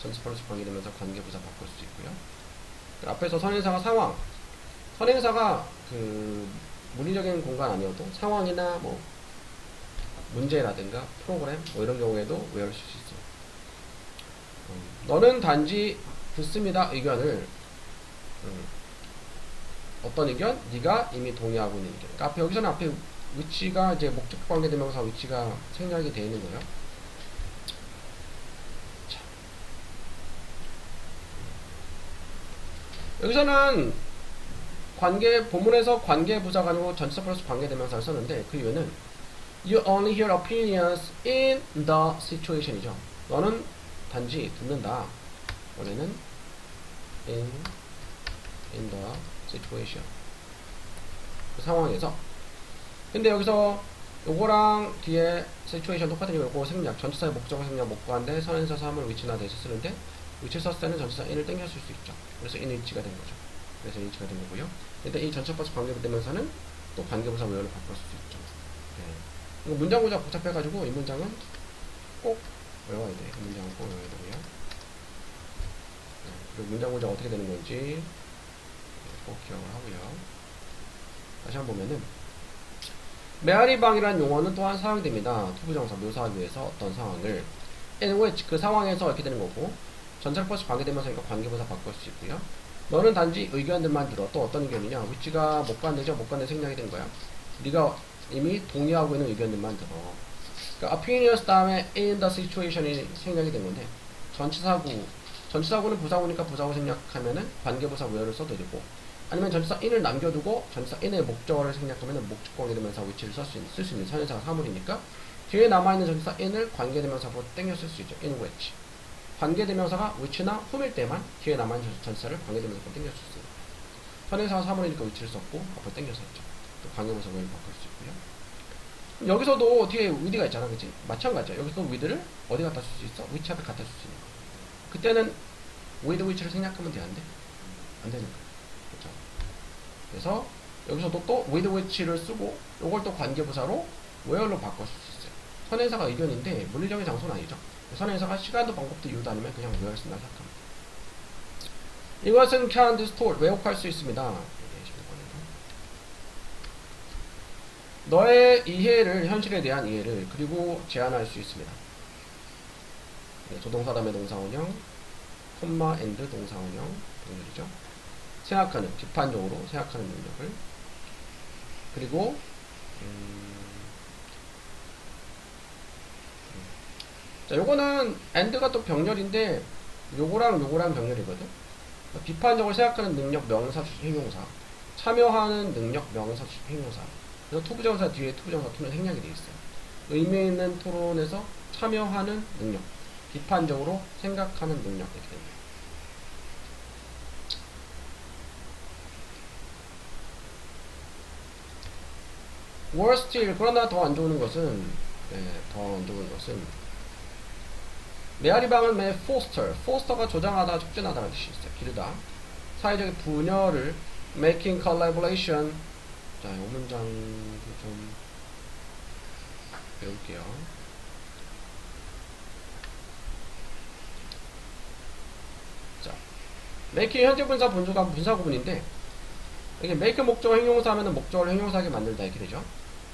전치사 플러스 관계되면서 관계부사 바꿀 수 있고요. 앞에서 선행사가 상황. 선행사가 물리적인 공간 아니어도 상황이나 뭐 문제라든가 프로그램 뭐 이런 경우에도 where를 쓸 수 있어요. 너는 단지 듣습니다. 의견을. 어떤 의견? 네가 이미 동의하고 있는 의견. 그러니까 여기서는 앞에 위치가 이제 목적 관계대명사 위치가 생략이 되어 있는 거예요. 자. 여기서는 본문에서 관계부사가 아니고 전치사 플러스 관계대명사를 썼는데 그 이유는 You only hear opinions in the situation이죠. 너는 단지 듣는다. 원래는 in the situation. 그 상황에서. 근데 여기서 요거랑 뒤에 situation 똑같은 요거 생략. 전치사의 목적어 생략 못 구한데 선행사 3을 위치나 대신 쓰는데 위치 썼을 때는 전치사 in을 땡겨 쓸 수 있죠. 그래서 in 위치가 된 거죠. 그래서 위치가 된 거고요. 근데 이 전치사 플러스 관계대명사는 또 관계부사 외어를 바꿀 수 있죠. 네. 문장 구조가 복잡해가지고 이 문장은 꼭 외워야 돼. 문장을 꼭 외워야 되고요. 그리고 문장 구조가 어떻게 되는 건지 꼭 기억을 하고요. 다시 한번 보면은 메아리방이라는 용어는 또한 사용됩니다. 투부정사 묘사하기 위해서 어떤 상황을 in which 그 상황에서 이렇게 되는 거고 전치사 플러스 관계되면서 관계부사 바꿀 수 있고요. 너는 단지 의견들만 들어. 또 어떤 의견이냐? 위치가 못 간대죠. 못 간대 생략이 된 거야. 네가 이미 동의하고 있는 의견들만 들어. 그러니까 opinions 다음에 in the situation이 생략이 된 건데 전치사구는 부사구니까 부사구 생략하면은 관계부사 where를 써도 되고 아니면 전치사 in을 남겨두고 전치사 in의 목적어를 생략하면은 목적 관계대명사 위치를 쓸 수 있는 선행사가 사물이니까 뒤에 남아있는 전치사 in을 관계대명사로 땡겨 쓸 수 있죠. in which 관계대명사가 which나 whom일 때만 뒤에 남아있는 전치사를 관계대명사로 땡겨 쓸 수 있어요. 선행사가 사물이니까 위치를 썼고 앞으로 땡겨 썼죠. 또 관계부사 where를 바꿀 수 있고요. 여기서도 뒤에 with가 있잖아, 그치? 마찬가지야. 여기서 with를 어디 갖다 쓸 수 있어? which 앞에 갖다 쓸 수 있는 거야. 그때는 with which를 생략하면 돼, 안 돼? 안 되는 거야. 그쵸? 그래서 여기서도 또 with which를 쓰고 요걸 또 관계부사로 where로 바꿔 쓸 수 있어요. 선행사가 의견인데 물리적인 장소는 아니죠. 선행사가 시간도 방법도 이유도 아니면 그냥 where 쓴다 생각합니다. 이것은 can be stored, 왜곡할 수 있습니다. 너의 이해를, 현실에 대한 이해를, 그리고 제한할 수 있습니다. 네, 조동사 다음에 동사원형, 콤마, and 동사원형 동물이죠. 생각하는, 비판적으로 생각하는 능력을, 그리고 자, 요거는 and가 또 병렬인데 요거랑 요거랑 병렬이거든. 비판적으로 생각하는 능력 명사 주식 형용사, 참여하는 능력 명사 주식 형용사. 그래서 투부정사 뒤에 투부정사 투는 생략이 되어 있어요. 의미 있는 토론에서 참여하는 능력, 비판적으로 생각하는 능력 이렇게 됩니다. worse still, 그러나 더 안 좋은 것은, 더 안 좋은 것은 메아리 방은 매 포스터가 조장하다, 촉진하다는 뜻이 있어요. 기르다. 사회적인 분열을 making collaboration. 자, 이 문장도 좀 배울게요. 자, making 현재 분사 분조가 분사 구분인데 이게 make 목적어 형용사 하면은 목적어를 형용사하게 만들다 이렇게 되죠.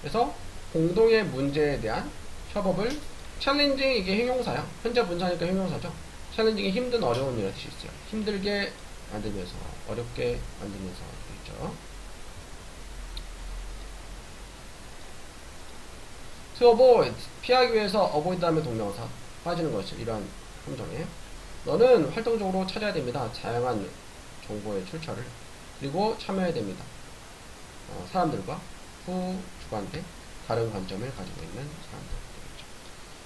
그래서 공동의 문제에 대한 협업을 챌린징, 이게 형용사야. 현재 분사니까 형용사죠. 챌린징이 힘든, 어려운 이라는 뜻이 있어요. 힘들게 만들면서, 어렵게 만들면서 있죠. to avoid, 피하기 위해서 avoid 다음에 동명사 빠지는 것이 이러한 함정이에요. 너는 활동적으로 찾아야 됩니다. 다양한 정보의 출처를. 그리고 참여해야 됩니다. 사람들과 후 주관대 다른 관점을 가지고 있는 사람들.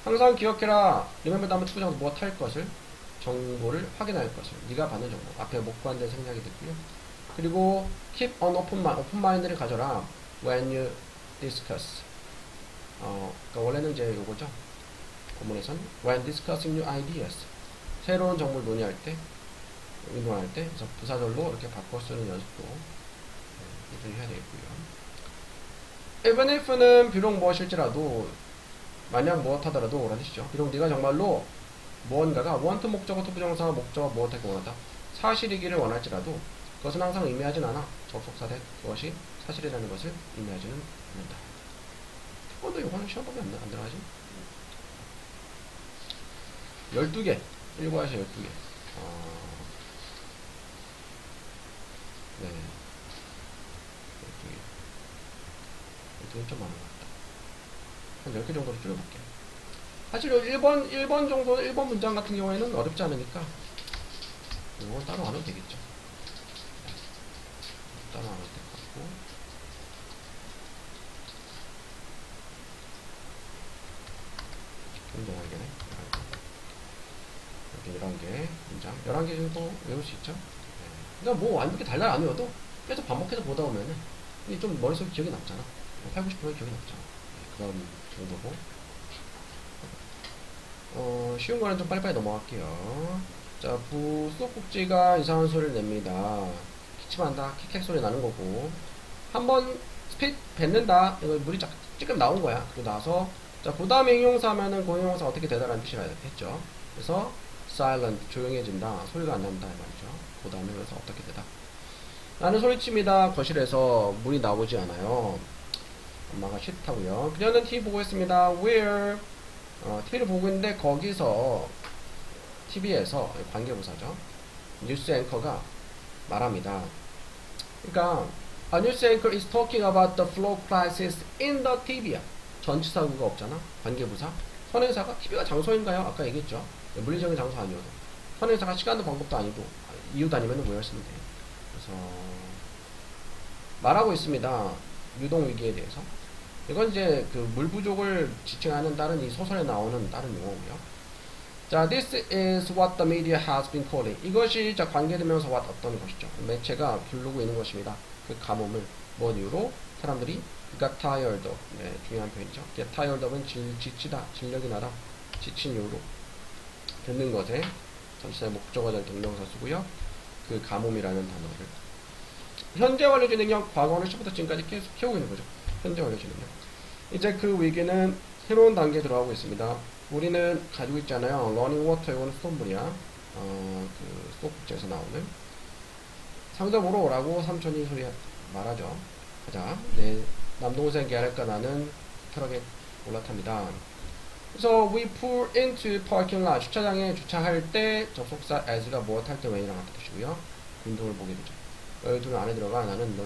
항상 기억해라. remember 다음에 투부정사 무엇 할 것을, 정보를 확인할 것을, 네가 받는 정보. 앞에 목관된 생략이 됐고요. 그리고 keep an open mind, open mind를 가져라. when you discuss. 그러니까 원래는 이제 요거죠. 본문에선 when discussing new ideas. 새로운 정보를 논의할 때, 의논할 때, 그래서 부사절로 이렇게 바꿔 쓰는 연습도 꾸준히 해야 되겠고요. even if는 비록 무엇일지라도, 만약 무엇 하더라도 라는 뜻이죠. 비록 네가 정말로 무언가가 want 목적어 투부정사 목적어 무엇하기 원하다 사실이기를 원할지라도 그것은 항상 의미하진 않아. 접속사 대 그것이 사실이라는 것을 의미하지는 않는다. 이거는 시험 보면 안 들어가지? 12개 읽어야죠. 12개. 네, 12개. 12개 좀 많은 것 같다. 한 10개 정도로 줄여볼게요. 사실 1번 정도, 1번 문장 같은 경우에는 어렵지 않으니까 이건 따로 안 해도 되겠죠. 따로 안 해도 될 것 같고. 문장 11개네. 이렇게 11개 문장. 11개 정도 외울 수 있죠. 그러니까 뭐 완벽히 달달 안 외워도 계속 반복해서 보다 보면은 이게 좀 머릿속에 기억이 남잖아. 8, 90% 기억이 남잖아. 그런 정도고. 쉬운 거는 좀 빨리빨리 넘어갈게요. 자, 수도꼭지가 이상한 소리를 냅니다. 기침한다, 킥킥 소리 나는 거고. 한번 스핏 뱉는다. 이거 물이 찌끔 나온 거야. 그리고 나서, 자, 그 다음에 형용사 하면은 그 형용사 어떻게 대답하는 뜻이라 했죠. 그래서, silent, 조용해진다. 소리가 안 난다. 이 말이죠. 그 다음에 그래서 어떻게 대답? 나는 소리칩니다. 거실에서 물이 나오지 않아요. 엄마가 싫다고요. 그녀는 TV 보고 있습니다. Where? TV를 보고 있는데 거기서 TV에서 관계부사죠. 뉴스 앵커가 말합니다. 그러니까 A news anchor is talking about the floor crisis in the TV야. 전치사구가 없잖아. 관계부사. 선행사가 TV가 장소인가요? 아까 얘기했죠. 물리적인 장소 아니어도. 선행사가 시간도 방법도 아니고 이유도 아니면 뭐였으면 돼요. 그래서 말하고 있습니다. 유동위기에 대해서. 이건 이제 그 물 부족을 지칭하는 다른 이 소설에 나오는 다른 용어고요. 자, this is what the media has been calling. 이것이 자 관계되면서 what 어떤 것이죠. 매체가 부르고 있는 것입니다. 그 가뭄을 뭔 이유로 사람들이 got tired of. 네, 중요한 표현이죠. get tired of은 지치다, 진력이 나다, 지친 이유로 듣는 것에 전치사의 목적어절 동명사 쓰고요. 그 가뭄이라는 단어를 현재 완료지 능력, 과거는 시부터 지금까지 계속 키우고 있는 거죠. 현재 완료지 능력. 이제 그 위기는 새로운 단계에 들어가고 있습니다. 우리는 가지고 있잖아요. 러닝 워터, 이거는 수돗물이야. 그 수도꼭지에서 나오는 상점으로 오라고 삼촌이 소리 말하죠. 가자. 내 남동생 걔랄까 나는 트럭에 올라탑니다. 그래서 we pull into parking lot. 주차장에 주차할 때 접속사 as가 무엇 할 때 when이랑 같은 뜻이고요. 운동을 보게 되죠. 너희 둘은 안에 들어가. 나는 너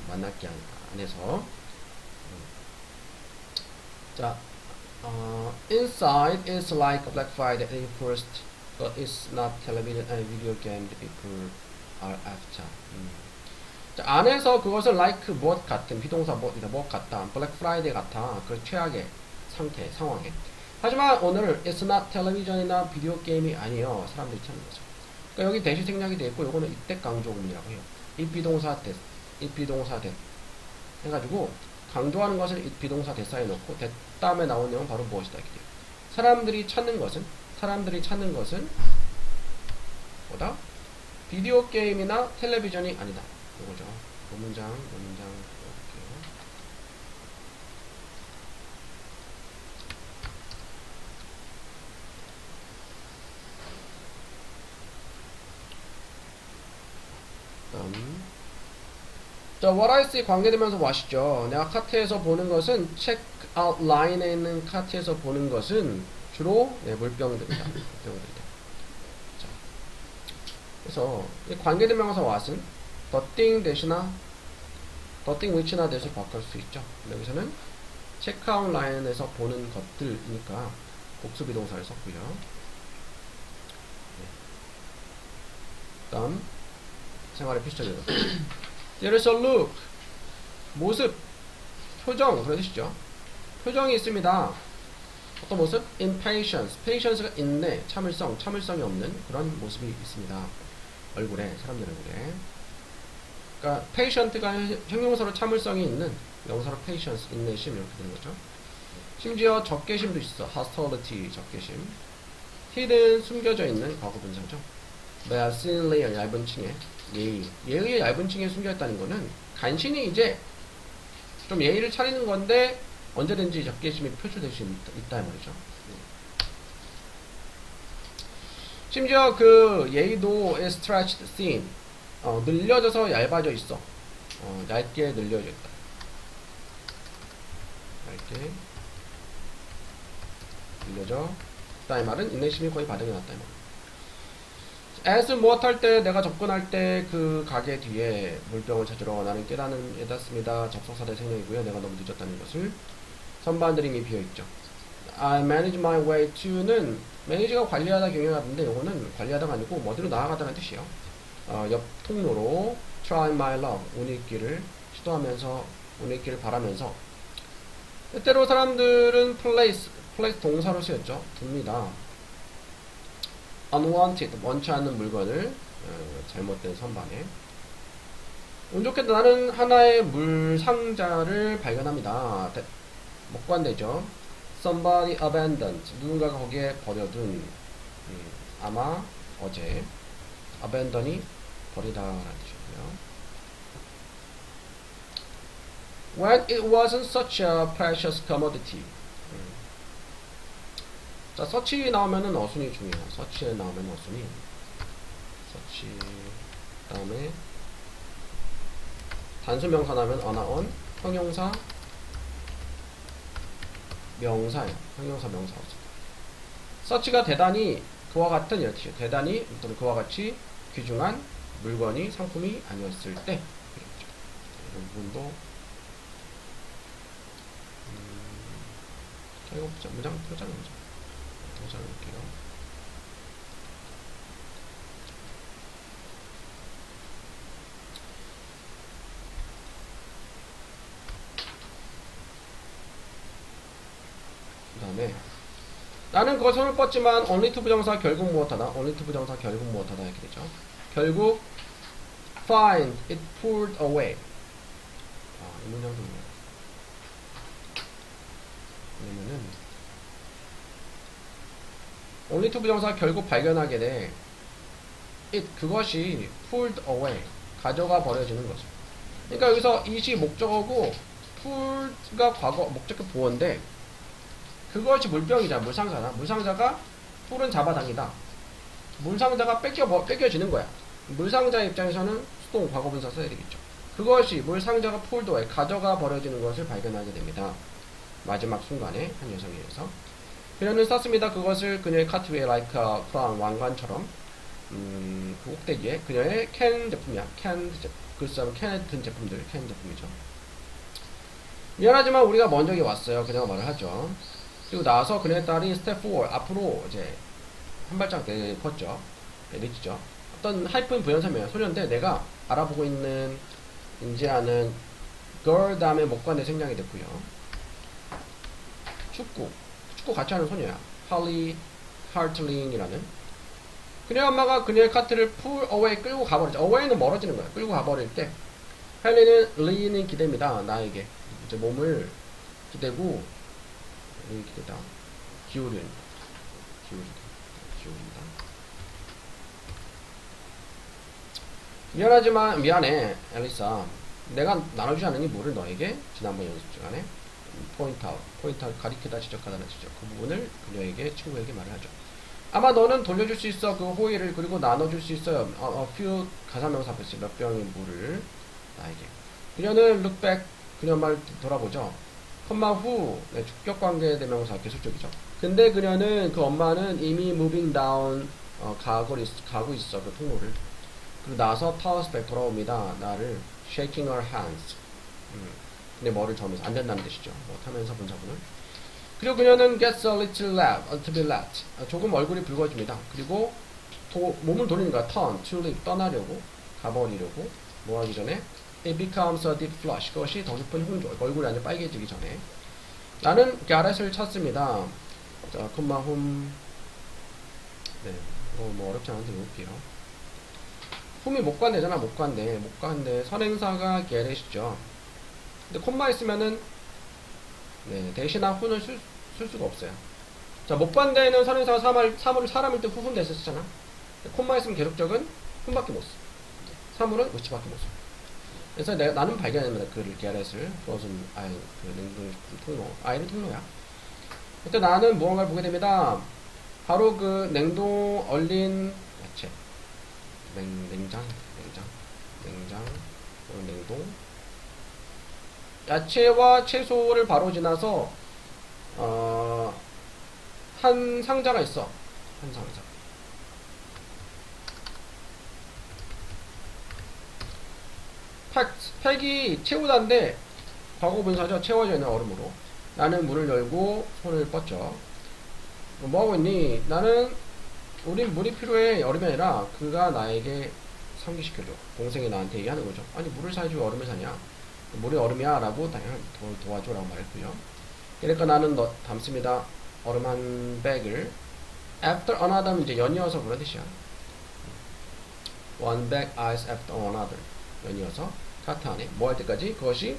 만날게 안 해서. 자, Inside is like Black Friday at first, but it's not television and video game the people are after. 자, 안에서 그것은 like 무엇 같은 비동사 무엇 같다. Black Friday 같아. 그 최악의 상태, 상황에. 하지만 오늘 it's not television이나 비디오 게임이 아니에요. 사람들이 찾는 거죠. 그러니까 여기 대시 생략이 되어 있고 요거는 이때 강조문이라고 해요. 이 비동사 대, 이 비동사 대 해가지고 강조하는 것을 이 비동사 대사에 넣고 대 다음에 나온 내용은 바로 무엇이다 이렇게 돼요. 사람들이 찾는 것은 뭐다? 비디오 게임이나 텔레비전이 아니다. 이거죠. 문장 볼게요. 자, what I see 관계되면서 what이죠. 내가 카트에서 보는 것은 check out line에 있는 카트에서 보는 것은 주로 물병들이다. 물병들이다. 자, 그래서 이 관계대명사 what은 the thing 대신나 the thing which나 대해서 바꿀 수 있죠. 여기서는 check out line에서 보는 것들이니까 복수비동사를 썼고요. 다음 생활의 필수적이다. There is a look. 모습, 표정, 그런 뜻이죠. 표정이 있습니다. 어떤 모습? Impatience. Patience가 인내, 참을성이 없는 그런 모습이 있습니다. 얼굴에, 사람들 얼굴에. 그러니까 patient가 형용사로 참을성이 있는, 명사로 patience, 인내심 이렇게 되는 거죠. 심지어 적개심도 있어. hostility, 적개심. hidden, 숨겨져 있는 과거 분사죠. thinly, 얇은 층에. 예의의 얇은 층에 숨겨있다는 거는 간신히 이제 좀 예의를 차리는 건데 언제든지 적개심이 표출될 수 있다 이 말이죠. 심지어 그 예의도 stretched thin, 늘려져서 얇아져 있어. 얇게 늘려져 있다. 얇게 늘려져 있다 이 말은 인내심이 거의 바닥에 났다 이 말. as 무엇할 때 내가 접근할 때 그 가게 뒤에 물병을 찾으러 나는 깨닫습니다. 접속사대 생략이고요. 내가 너무 늦었다는 것을 선반들이 이미 비어있죠. I manage my way to는 매니저가 관리하다 경영하던데 이거는 관리하다가 아니고 어디로 나아가다는 뜻이에요. 옆 통로로 try my luck 운이 있기를 시도하면서 운이 있기를 바라면서 때때로 사람들은 place 동사로 쓰였죠. 둡니다. unwanted, 원치 않는 물건을 잘못된 선반에 운 좋게 나는 하나의 물 상자를 발견합니다. 목관되죠. Somebody abandoned, 누군가가 거기에 버려둔 아마 어제 abandon이 버리다 라는 뜻이고요. When it wasn't such a precious commodity. 자, 서치 나오면은 어순이 중요해요. 서치에 나오면 어순이 서치 다음에 단수명사 나오면 on, 형용사 명사예요. 형용사 명사 어순. 서치가 대단히 그와 같은 이런 뜻이에요. 대단히 또는 그와 같이 귀중한 물건이 상품이 아니었을 때 이런 부분도 자, 이거 문장 표자는 거죠. 도전해볼게요. 그 다음에 나는 그거 손을 뻗지만 only to 부정사 결국 무엇하다 only to 부정사 결국 무엇하다 이렇게 되죠. 결국 find it pulled away. 이 문장도 왜냐면은 only to 부정사 결국 발견하게 돼. it 그것이 pulled away 가져가 버려지는 거죠. 그러니까 여기서 it이 목적어고 pulled가 과거 목적격 보어인데 그것이 물병이잖아. 물상자나 물상자가 pull은 잡아당기다. 물상자가 뺏겨지는 거야. 물상자 입장에서는 수동 과거분사 써야 되겠죠. 그것이 물상자가 pulled away 가져가 버려지는 것을 발견하게 됩니다. 마지막 순간에 한 여성에 의해서 그녀는 썼습니다. 그것을 그녀의 카트 위에 like a crown 왕관처럼 그 꼭대기에 그녀의 캔 제품이야. 글쎄 캔에 든 제품들 캔 제품이죠. 미안하지만 우리가 먼저 왔어요. 그녀가 말을 하죠. 그리고 나서 그녀의 딸이 스텝 4 앞으로 이제 한 발짝 걷죠. 늦죠. 어떤 하이픈 부연사면 소녀인데 내가 알아보고 있는 인지하는 girl 다음에 목관에 생략이 됐고요. 축구 같이 하는 소녀야. 할리 하틀링이라는. 그녀 엄마가 그녀의 카트를 pull away 끌고 가버리죠. away는 멀어지는 거야. 끌고 가버릴 때 헨리는 리는 기대입니다. 나에게 이제 몸을 기대고 리 기대다. 기울인다. 미안하지만 미안해 앨리사. 내가 나눠주지 않으니 물을 너에게 지난번 연습 시간에 포인트 아웃 가리키다 지적하다는 지적 그 부분을 그녀에게 친구에게 말을 하죠. 아마 너는 돌려줄 수 있어 그 호의를 그리고 나눠줄 수 있어요. A few 가사명사 앞에 몇 병의 물을 나에게. 그녀는 look back 그녀 말 돌아보죠. 컴마 후 네, 주격관계 대명사 계속적이죠. 근데 그녀는 그 엄마는 이미 moving down 가고 있어 그 통로를. 그리고 나서 타워스 백 돌아옵니다. 나를 shaking her hands. 근데 뭐를 저으면서 안 된다는 뜻이죠. 뭐 타면서 분사구는. 그리고 그녀는 gets a little bit late. 조금 얼굴이 붉어집니다. 그리고 몸을 돌리는 거야. turn, to leave, 떠나려고, 가버리려고. 뭐 하기 전에 it becomes a deep flush. 그것이 더 깊은 홍조. 얼굴이 완전 빨개지기 전에. 나는 garret을 찾습니다. 자, 콤마 홈. 네, 뭐 어렵지 않은데 볼게요. 홈이 목관대잖아. 목관대. 선행사가 게렛이죠. 근데 콤마 있으면은 네, 대신한 후는 쓸 수가 없어요. 자, 목관대는 선행사가 사물일 때 후훈 대서 쓰잖아. 콤마 있으면 계속적은 훈밖에 못 써. 사물은 위치밖에 못 써. 그래서 나는 발견합니다. 그를 게렛을 그것은 냉동 통로. 아이는 통로야. 그때 나는 무언가를 보게 됩니다. 바로 그 냉동 얼린 야채. 냉장, 냉동. 야채와 채소를 바로 지나서, 한 상자가 있어. 한 상자. 팩이 채우다인데, 과거 분사죠. 채워져 있는 얼음으로. 나는 문을 열고 손을 뻗죠. 뭐하고 있니? 우린 물이 필요해. 얼음이 아니라 그가 나에게 상기시켜줘. 동생이 나한테 얘기하는 거죠. 아니 물을 사야지 왜 얼음을 사냐. 물이 얼음이야 라고 도와줘 라고 말했고요. 그러니까 나는 담습니다. 얼음 한 백을. After another 이제 연이어서 그런 뜻이야. One bag ice after another. 연이어서 카트 안에 뭐 할 때까지? 그것이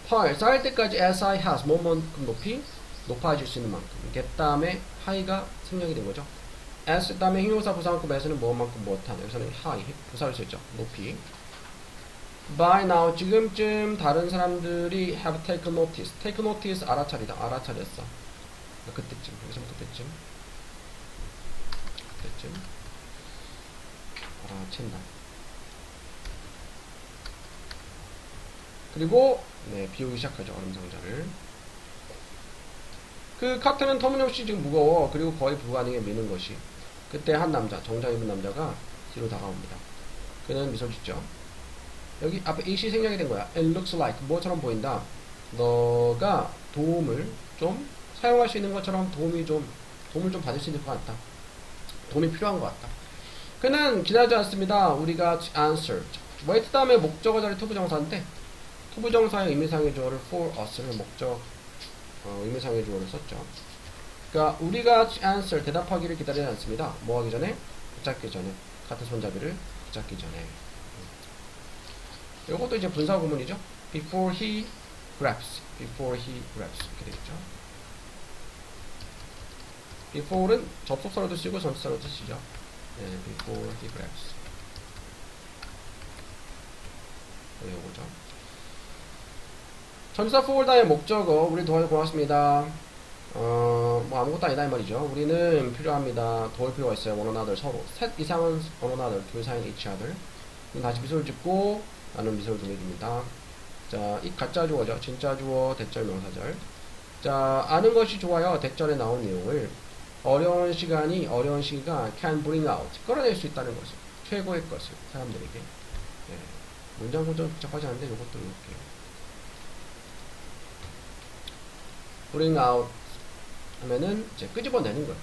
쌓일 때까지 as I has 뭐만큼 높이 높아질 수 있는 만큼. get 다음에 high가 생략이 된 거죠. as 다음에 형용사 부사만큼 as는 뭐만큼 못한. 여기서는 high 부사를 쓰죠. 높이. by now 지금쯤 다른 사람들이 have taken notice. take notice 알아차리다. 알아차렸어. 그때쯤. 여기서부터 그때쯤. 알아챈다. 그리고 비우기 시작하죠. 얼음 상자를. 그 카트는 터무니없이 지금 무거워. 그리고 거의 불가능해 미는 것이. 그때 한 남자, 정장 입은 남자가 뒤로 다가옵니다. 그는 미소를 짓죠. 여기 앞에 it이 생략이 된 거야. It looks like 뭐처럼 보인다. 너가 도움을 좀 사용할 수 있는 것처럼 도움을 좀 받을 수 있는 것 같다. 도움이 필요한 것 같다. 그는 기다리지 않습니다. 우리가 answer. wait 다음에 목적어 자리 투부정사인데 투부정사의 의미상의 주어를 for us를 의미상의 주어를 썼죠. 그러니까 우리가 answer 대답하기를 기다리지 않습니다. 뭐 하기 전에? 붙잡기 전에. 같은 손잡이를 붙잡기 전에. 이것도 이제 분사 구문이죠. before he grabs 이렇게 되겠죠. before는 접속사로도 쓰고 전치사로도 쓰죠. before he grabs. 이거죠. 전치사 for다의 목적어 우리 도와줘서 고맙습니다. 뭐 아무것도 아니다 이 말이죠. 우리는 필요합니다. 도울 필요가 있어요. one another 서로. 셋 이상은 one another 둘 사이는 each other. 그럼 다시 미소를 짓고 나는 미소를 보내줍니다. 자, 이 가짜 주어죠. 진짜 주어 대절 명사절. 자, 아는 것이 좋아요. 대절에 나온 내용을 어려운 시기가 can bring out 끌어낼 수 있다는 것을 최고의 것을 사람들에게. 문장 구조는 복잡하지 않은데 이것도 이렇게 bring out 하면은 이제 끄집어내는 거예요.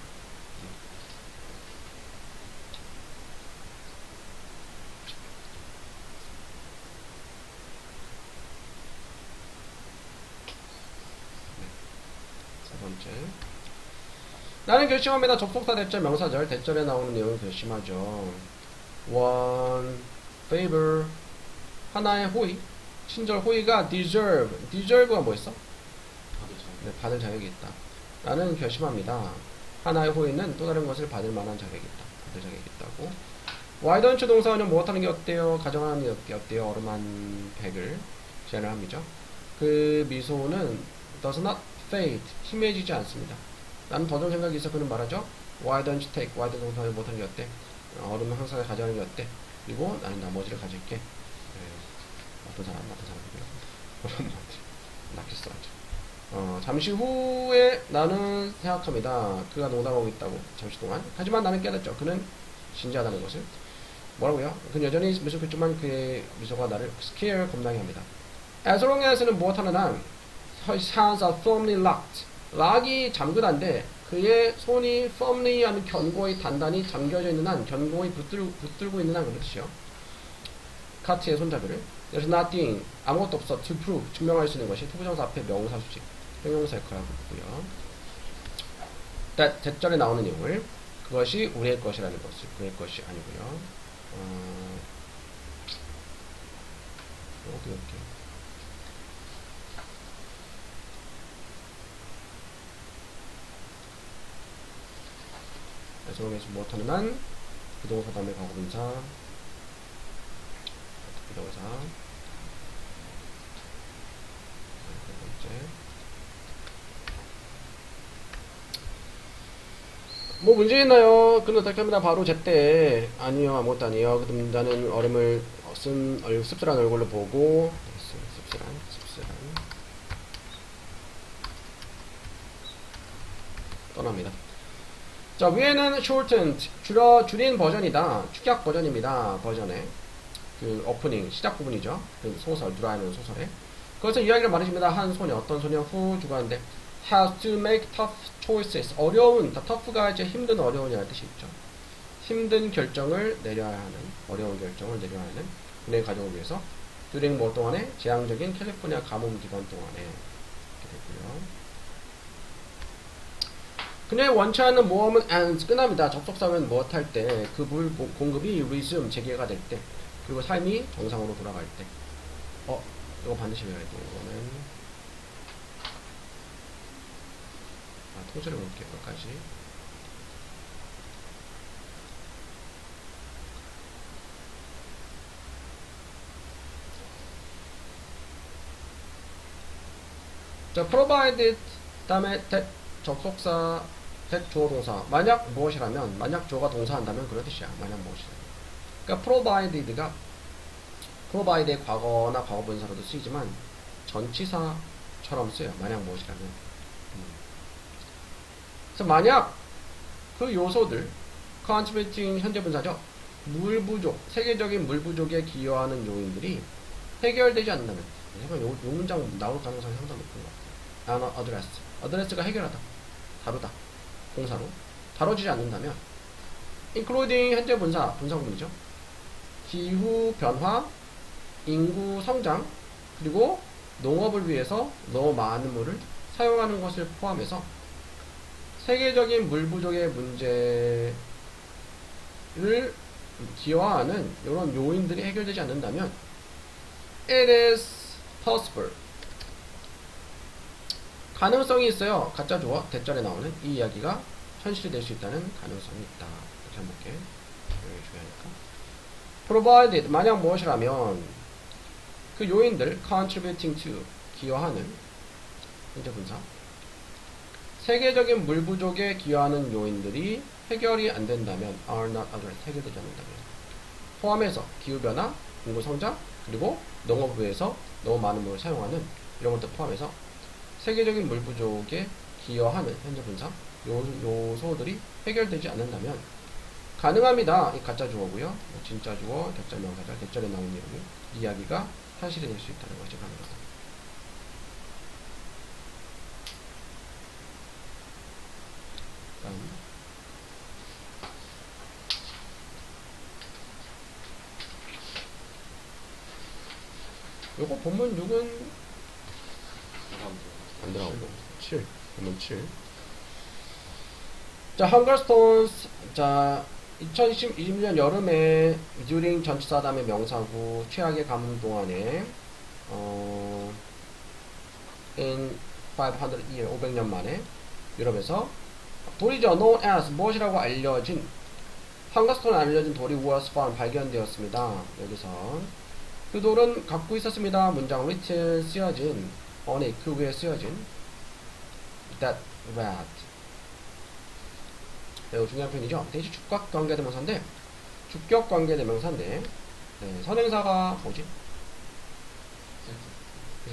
세 번째. 나는 결심합니다. 접속사 대절 명사절 대절에 나오는 내용을 결심하죠. one favor 하나의 호의 친절 호의가 deserve가 뭐였어? 다들 잘. 네, 받을 자격이 있다. 나는 결심합니다. 하나의 호의는 또 다른 것을 받을 만한 자격이 있다. 받을 자격이 있다고. why don't you 동사원은 무엇하는 게 어때요? 가정하는 게 어때요? 얼음한 백을 제안을 합니다. 그 미소는 does not fade 희미해지지 않습니다. 나는 더 좋은 생각이 있어. 그는 말하죠. Why don't you take? Why don't 동사를 못하는 게 어때? 얼음을 항상 가져가는 게 어때? 그리고 나는 나머지를 가질게. 어떤 사람 얼음 낚였어 아주. 잠시 후에 나는 생각합니다. 그가 농담하고 있다고 잠시 동안. 하지만 나는 깨닫죠. 그는 진지하다는 것을. 뭐라고요? 그는 여전히 미소 짓지만 그의 미소가 나를 scare 겁나게 합니다. As long as는 무엇하는 한 His hands are firmly locked. 락이 잠그단데 그의 손이 firmly 하는 견고히 단단히 잠겨져 있는 한 견고히 붙들고 있는 한 그런 뜻이요. 카트의 손잡이를 There's nothing 아무것도 없어 to prove 증명할 수 있는 것이 투부정사 앞에 명사 수직 형용사 역할을 하고 있고요. 대절에 나오는 내용을 그것이 우리의 것이라는 것을 그의 것이 아니고요. 이렇게 애송에서 무엇하는 한 부동사 다음에 과거분사 부동사 세 번째 뭐 문제 있나요? 그는 어떻게 합니다. 바로 제때 아니요 아무것도 아니에요. 그럼 나는 얼음을 쓴 씁쓸한 얼굴로 보고 씁쓸한 떠납니다. 자, 위에는 shortened, 줄인 버전이다. 축약 버전입니다. 버전의 그 오프닝, 시작 부분이죠. 그 소설, 누라이는 소설에. 그것은 이야기를 말해줍니다. 한 소녀, 어떤 소녀 후 주관인데 has to make tough choices. 어려운, tough가 이제 힘든 어려운이라는 뜻이 있죠. 힘든 결정을 내려야 하는, 어려운 결정을 내려야 하는 그의 가족을 위해서 during 뭐 동안에 재앙적인 캘리포니아 가뭄 기간 동안에 이렇게 됐고요. 그녀의 원치 않는 모험은 ends 끝납니다. 접속사는 무엇 할 때, 그 물 공급이 resume 재개가 될 때, 그리고 삶이 정상으로 돌아갈 때. 이거 반드시 외워야 돼. 이거는 통째로 볼게요. 여기까지. 자, provided 다음에 접속사 주어 동사 만약 무엇이라면 만약 주어가 동사한다면 그런 뜻이야. 만약 무엇이라면 그러니까 provide의 과거나 과거분사로도 쓰이지만 전치사처럼 쓰여요. 만약 무엇이라면 그래서 만약 그 요소들 contributing 현재분사죠. 물 부족 세계적인 물 부족에 기여하는 요인들이 해결되지 않는다면 요 문장 나올 가능성이 상당히 높은 것 같아요. address가 해결하다 다루다 동사로 다뤄지지 않는다면 including 현재 분사구문이죠. 기후 변화, 인구 성장, 그리고 농업을 위해서 너무 많은 물을 사용하는 것을 포함해서 세계적인 물 부족의 문제를 기여하는 이런 요인들이 해결되지 않는다면 it is possible 가능성이 있어요. 가짜 주어 대절에 나오는 이 이야기가 현실이 될 수 있다는 가능성이 있다. 이렇게 한번 볼게요. 이게 중요하니까. provided 만약 무엇이라면 그 요인들 contributing to 기여하는 현재 분사 세계적인 물 부족에 기여하는 요인들이 해결이 안 된다면 are not addressed 해결되지 않는다면 포함해서 기후변화, 인구 성장 그리고 농업을 위해서 너무 많은 물을 사용하는 이런 것들 포함해서 세계적인 물 부족에 기여하는 현재 분사 요소들이 해결되지 않는다면 가능합니다. 이 가짜 주어고요. 진짜 주어, 격자 명사절, 대절에 나온 내용이 이야기가 현실이 될 수 있다는 것이 가능하다. 요거 본문 6은 제가 안 들어가고 7 본문 7. 자, 헝거스톤스. 자, 2021년 여름에 during 전치사담의 명사구 최악의 가뭄 동안에 in 500 year 500년 만에 유럽에서 돌이죠. known as 무엇이라고 알려진 헝거스톤에 알려진 돌이 was found 발견되었습니다. 여기선 그 돌은 갖고 있었습니다. 문장 written 쓰여진 on it 그 위에 쓰여진 that read 매우 중요한 표현이죠. 대시 주격 관계대명사인데 주격 관계대명사인데 네, 선행사가 뭐지?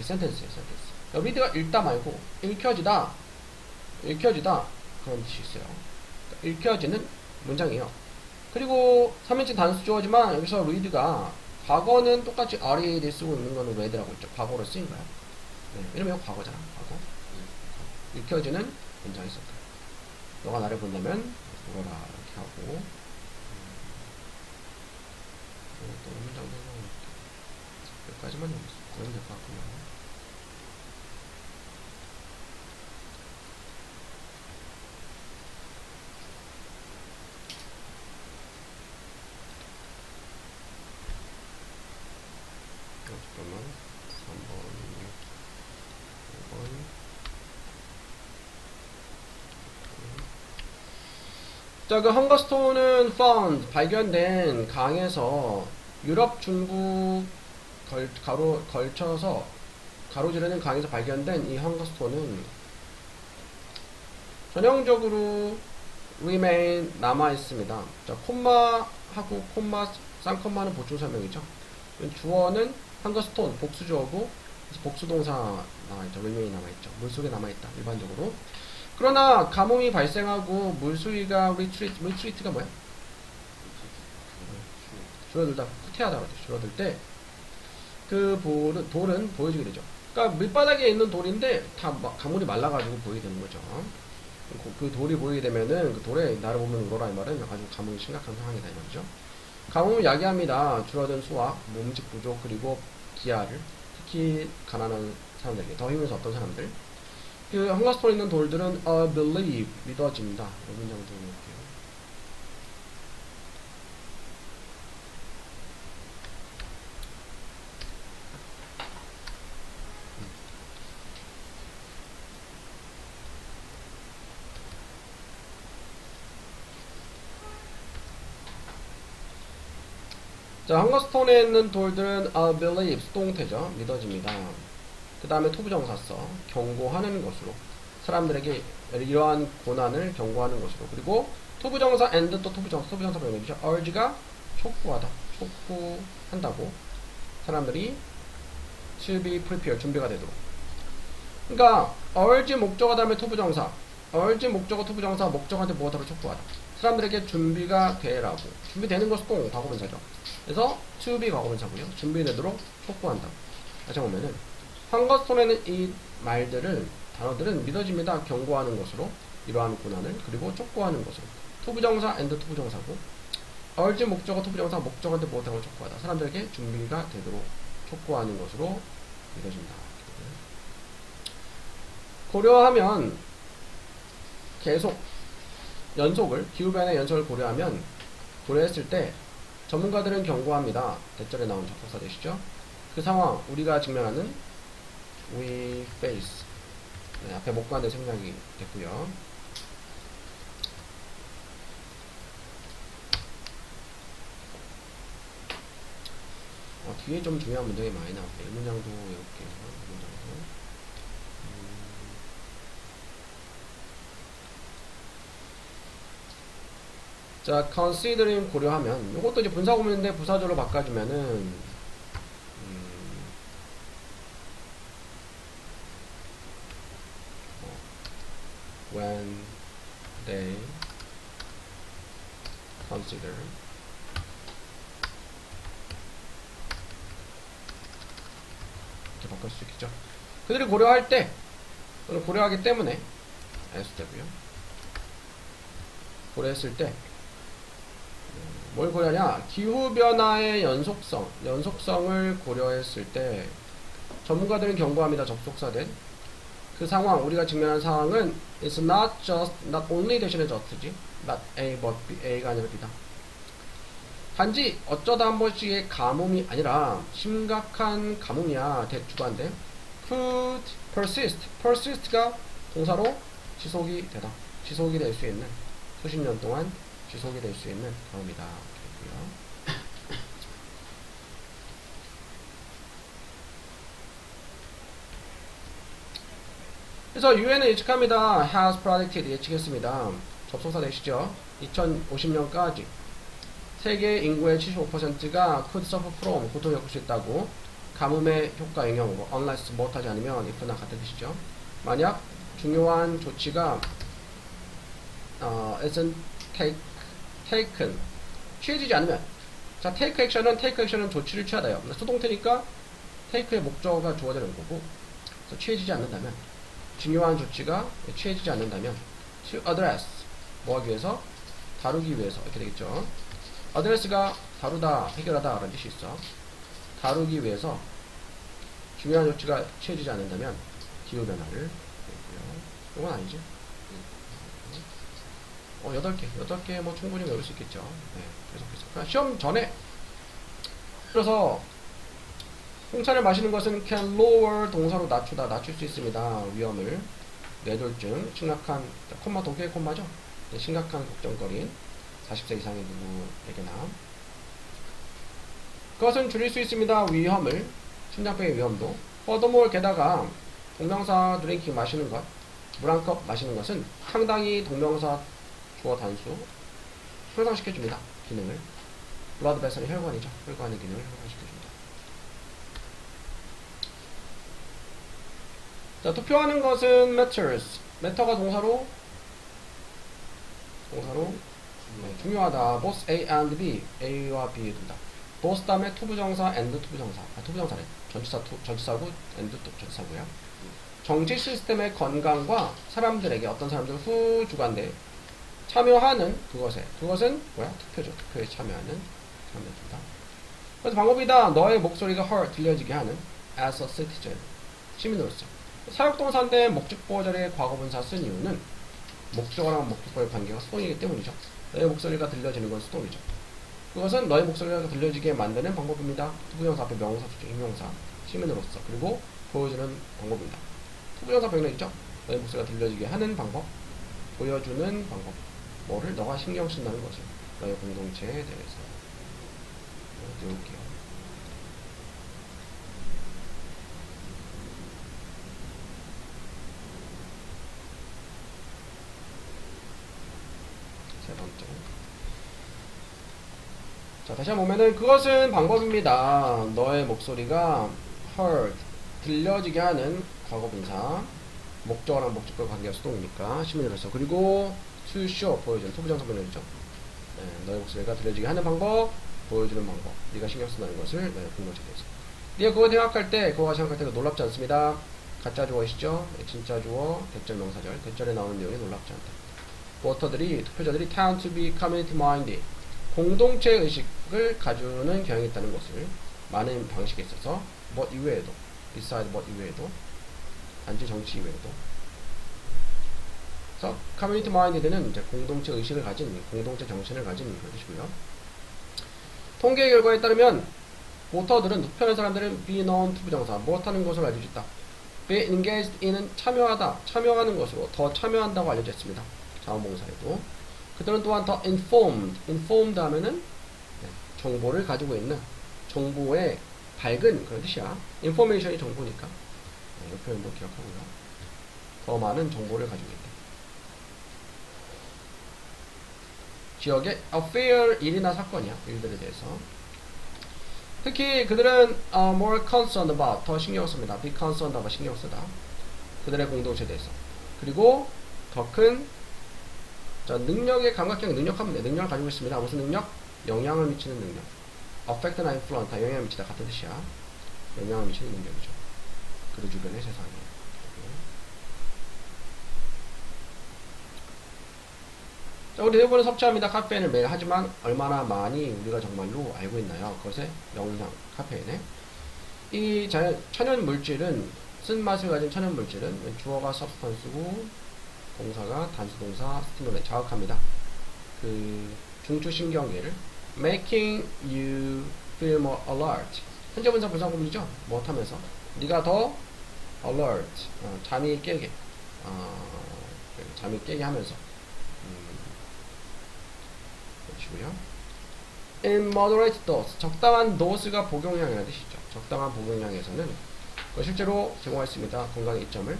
센텐스예요. 센텐스. read가 읽다 말고 읽혀지다 그런 뜻이 있어요. 그러니까 읽혀지는 문장이에요. 그리고 3인칭 단수 주어지만 여기서 read가 과거는 똑같이 read 쓰고 있는 거는 read라고 있죠. 과거로 쓰인 거야. 네, 이러면 과거잖아. 과거. 읽혀지는 문장이 있었다. 너가 나를 본다면 물어라 이렇게 하고 또 문장도 여기까지만 그러면 될 것 같고요. 잠깐만 3번 5번 자, 그 헝거스톤은 found 발견된 강에서 유럽 중부 걸쳐서 가로지르는 강에서 발견된 이 헝거스톤은 전형적으로 remain 남아 있습니다. 자, 콤마하고 쌍콤마는 보충 설명이죠. 주어는 헝거스톤 복수주어고 복수동사 남아있죠. remain 남아있죠. 물속에 남아있다. 일반적으로. 그러나 가뭄이 발생하고 물수위가 retreat가 뭐야? 줄어들다, 후퇴하다 그러죠. 줄어들 때 그 돌은 보여지게 되죠. 그러니까 밑바닥에 있는 돌인데 다 가물이 말라가지고 보이게 되는 거죠. 그 돌이 보이게 되면은 그 돌에 나를 보면 울어라 이 말은 아주 가뭄이 심각한 상황이다 이 말이죠. 가뭄을 야기합니다. 줄어든 수확, 몸집 부족 그리고 기아를 특히 가난한 사람들에게 더 힘을 썼던 사람들. 그 헝거스톤에 있는 돌들은 believe 믿어집니다. 이 문장을 좀 볼게요. 자, 헝거스톤에 있는 돌들은 believe 수동태죠. 믿어집니다. 그 다음에 토부정사 써 경고하는 것으로 사람들에게 이러한 고난을 경고하는 것으로 그리고 토부정사 and 또 토부정사 변형이죠. urge가 촉구하다 촉구한다고 사람들이 to be prepared 준비가 되도록 그러니까 urge 목적어 다음에 토부정사 urge 목적어 토부정사 목적한테 뭐하다로 촉구하다 사람들에게 준비가 되라고 준비되는 것은 또 과거분사죠. 그래서 to be 과거분사고요. 준비되도록 촉구한다. 다시 보면은 헝거스톤에는 이 단어들은 믿어집니다. 경고하는 것으로 이러한 고난을 그리고 촉구하는 것으로 토부정사 and 토부정사고 urge 목적어 토부정사 목적한테 무엇하고 촉구하다 사람들에게 준비가 되도록 촉구하는 것으로 믿어진다. 고려하면 계속 연속을 기후변화의 연속을 고려했을 때 전문가들은 경고합니다. 대절에 나온 접속사 되시죠? 그 상황 우리가 직면하는 we face 네, 앞에 목관대 생략이 됐고요. 뒤에 좀 중요한 문장이 많이 나오네요. 이 문장도 외울게요. 이 문장도. 자, considering 고려하면 이것도 이제 분사구문인데 부사절로 바꿔주면은 when they consider 이렇게 바꿀 수 있겠죠. 그들이 고려할 때 또는 고려하기 때문에 S 되고요. 고려했을 때 뭘 고려하냐? 기후변화의 연속성을 고려했을 때 전문가들은 경고합니다. 접속사된 그 상황, 우리가 직면한 상황은 is not only 대신에 just지, not A but B, A가 아니라 B다. 단지 어쩌다 한 번씩의 가뭄이 아니라 심각한 가뭄이야. 대주관데 could persist가 동사로 지속이 되다. 지속이 될 수 있는, 수십 년 동안 지속이 될 수 있는 가뭄이다. 그렇고요. 그래서 UN은 예측합니다. has predicted 예측했습니다. 접속사 되시죠. 2050년까지 세계 인구의 75%가 could suffer from 고통을 겪을 수 있다고. 가뭄의 효과 영향으로 unless 못하지 않으면 if나 같은 뜻이죠. 만약 중요한 조치가 isn't taken 취해지지 않으면, 자 take action은 조치를 취하다요. 수동태니까 take의 목적어가 주어지는 거고, 그래서 취해지지 않는다면, 중요한 조치가 취해지지 않는다면 to address 뭐 하기 위해서? 다루기 위해서 이렇게 되겠죠. address가 다루다, 해결하다 라는 뜻이 있어. 다루기 위해서 중요한 조치가 취해지지 않는다면 기후변화를 했고요. 이건 아니지. 8개 뭐 충분히 외울 수 있겠죠. 네, 계속해서. 그러니까 시험 전에, 그래서 홍차를 마시는 것은 can lower 동사로 낮출 수 있습니다. 위험을, 뇌졸중, 심각한, 콤마 독일 콤마죠. 네, 심각한 걱정거리인 40세 이상의 누구에게나. 그것은 줄일 수 있습니다. 위험을, 심장병의 위험도. furthermore 게다가 동명사 드링킹 마시는 것, 물 한 컵 마시는 것은 상당히 동명사 주어 단수 향상시켜줍니다. 기능을. blood vessel은 혈관이죠. 혈관의 기능을 향상시켜줍니다. 자, 투표하는 것은 matters. matter가 동사로 네, 중요하다. both A and B, A와 B에 둔다. both 다음에 투부정사 and 투부정사. 투부정사래. 전치사고 and 전치사고요. 정치 시스템의 건강과 사람들에게, 어떤 사람들 후 주관대 참여하는 그것은 뭐야? 투표죠. 투표에 참여하는 사람들 둔다. 그래서 방법이다. 너의 목소리가 들려지게 하는 as a citizen, 시민으로서. 사역동사인데 목적보호 자리에 과거분사 쓴 이유는 목적어랑 목적보의 관계가 수동이기 때문이죠. 너의 목소리가 들려지는 건 수동이죠. 그것은 너의 목소리가 들려지게 만드는 방법입니다. 투부정사 앞에 명사, 수직, 형용사, 시민으로서. 그리고 보여주는 방법입니다. 투부정사 병력 있죠? 너의 목소리가 들려지게 하는 방법, 보여주는 방법. 뭐를? 너가 신경 쓴다는 것을. 너의 공동체에 대해서. 외울게요. 세 번째. 자, 다시 한번 보면은 그것은 방법입니다. 너의 목소리가 heard, 들려지게 하는 과거분사, 목적어랑 목적과 관계가 수동이니까 시민으로서. 그리고 to show, 보여주는 투부정사 변형이죠. 네, 너의 목소리가 들려지게 하는 방법, 보여주는 방법, 네가 신경 쓴다는 것을 너의 공동체에 대해서. 네가 그거 생각할 때 놀랍지 않습니다. 가짜 주어이시죠? 네, 진짜 주어, 대절 명사절. 대절에 나오는 내용이 놀랍지 않다. 투표자들이 tend to be community minded, 공동체 의식을 가주는 경향이 있다는 것을 많은 방식에 있어서 what 이외에도, beside what 이외에도, 단지 정치 이외에도. 그래서 community minded는 이제 공동체 의식을 가진, 공동체 정신을 가진 그런 뜻이고요. 통계 결과에 따르면 보터들은, 투표하는 사람들은 be known 투부정사, 무엇하는 것으로 알려져 있다. be engaged in은 참여하다, 참여하는 것으로, 더 참여한다고 알려져 있습니다. 자원봉사에도. 그들은 또한 더 informed 하면은 네, 정보를 가지고 있는, 정보의 밝은 그런 뜻이야. information이 정보니까. 네, 이 표현도 기억하고요. 더 많은 정보를 가지고 있다. 지역의 affair, 일이나 사건이야. 일들에 대해서. 특히 그들은 more concerned about, 더 신경 씁니다. be concerned about, 신경 쓰다. 그들의 공동체에 대해서. 그리고 더 큰 능력의 감각형, 능력하면 돼. 능력을 가지고 있습니다. 무슨 능력? 영향을 미치는 능력. affect나 influence, 다 영향을 미치다 같은 뜻이야. 영향을 미치는 능력이죠. 그들 주변의 세상에. 자, 우리 대부분은 섭취합니다. 카페인을 매일. 하지만 얼마나 많이 우리가 정말로 알고 있나요? 그것의 영향, 카페인에. 이 천연 물질은, 쓴맛을 가진 천연 물질은 주어가 substance고 동사가 단수동사 stimulate, 자극합니다. 그 중추신경계를 making you feel more alert. 현재 분사 부사구문이죠. 무엇하면서 네가 더 alert, 잠이 깨게, 잠이 깨게 하면서. 보시고요. In moderate dose, 적당한 도스가 복용량이라는 뜻이죠. 적당한 복용량에서는 실제로 제공했습니다. 건강의 이점을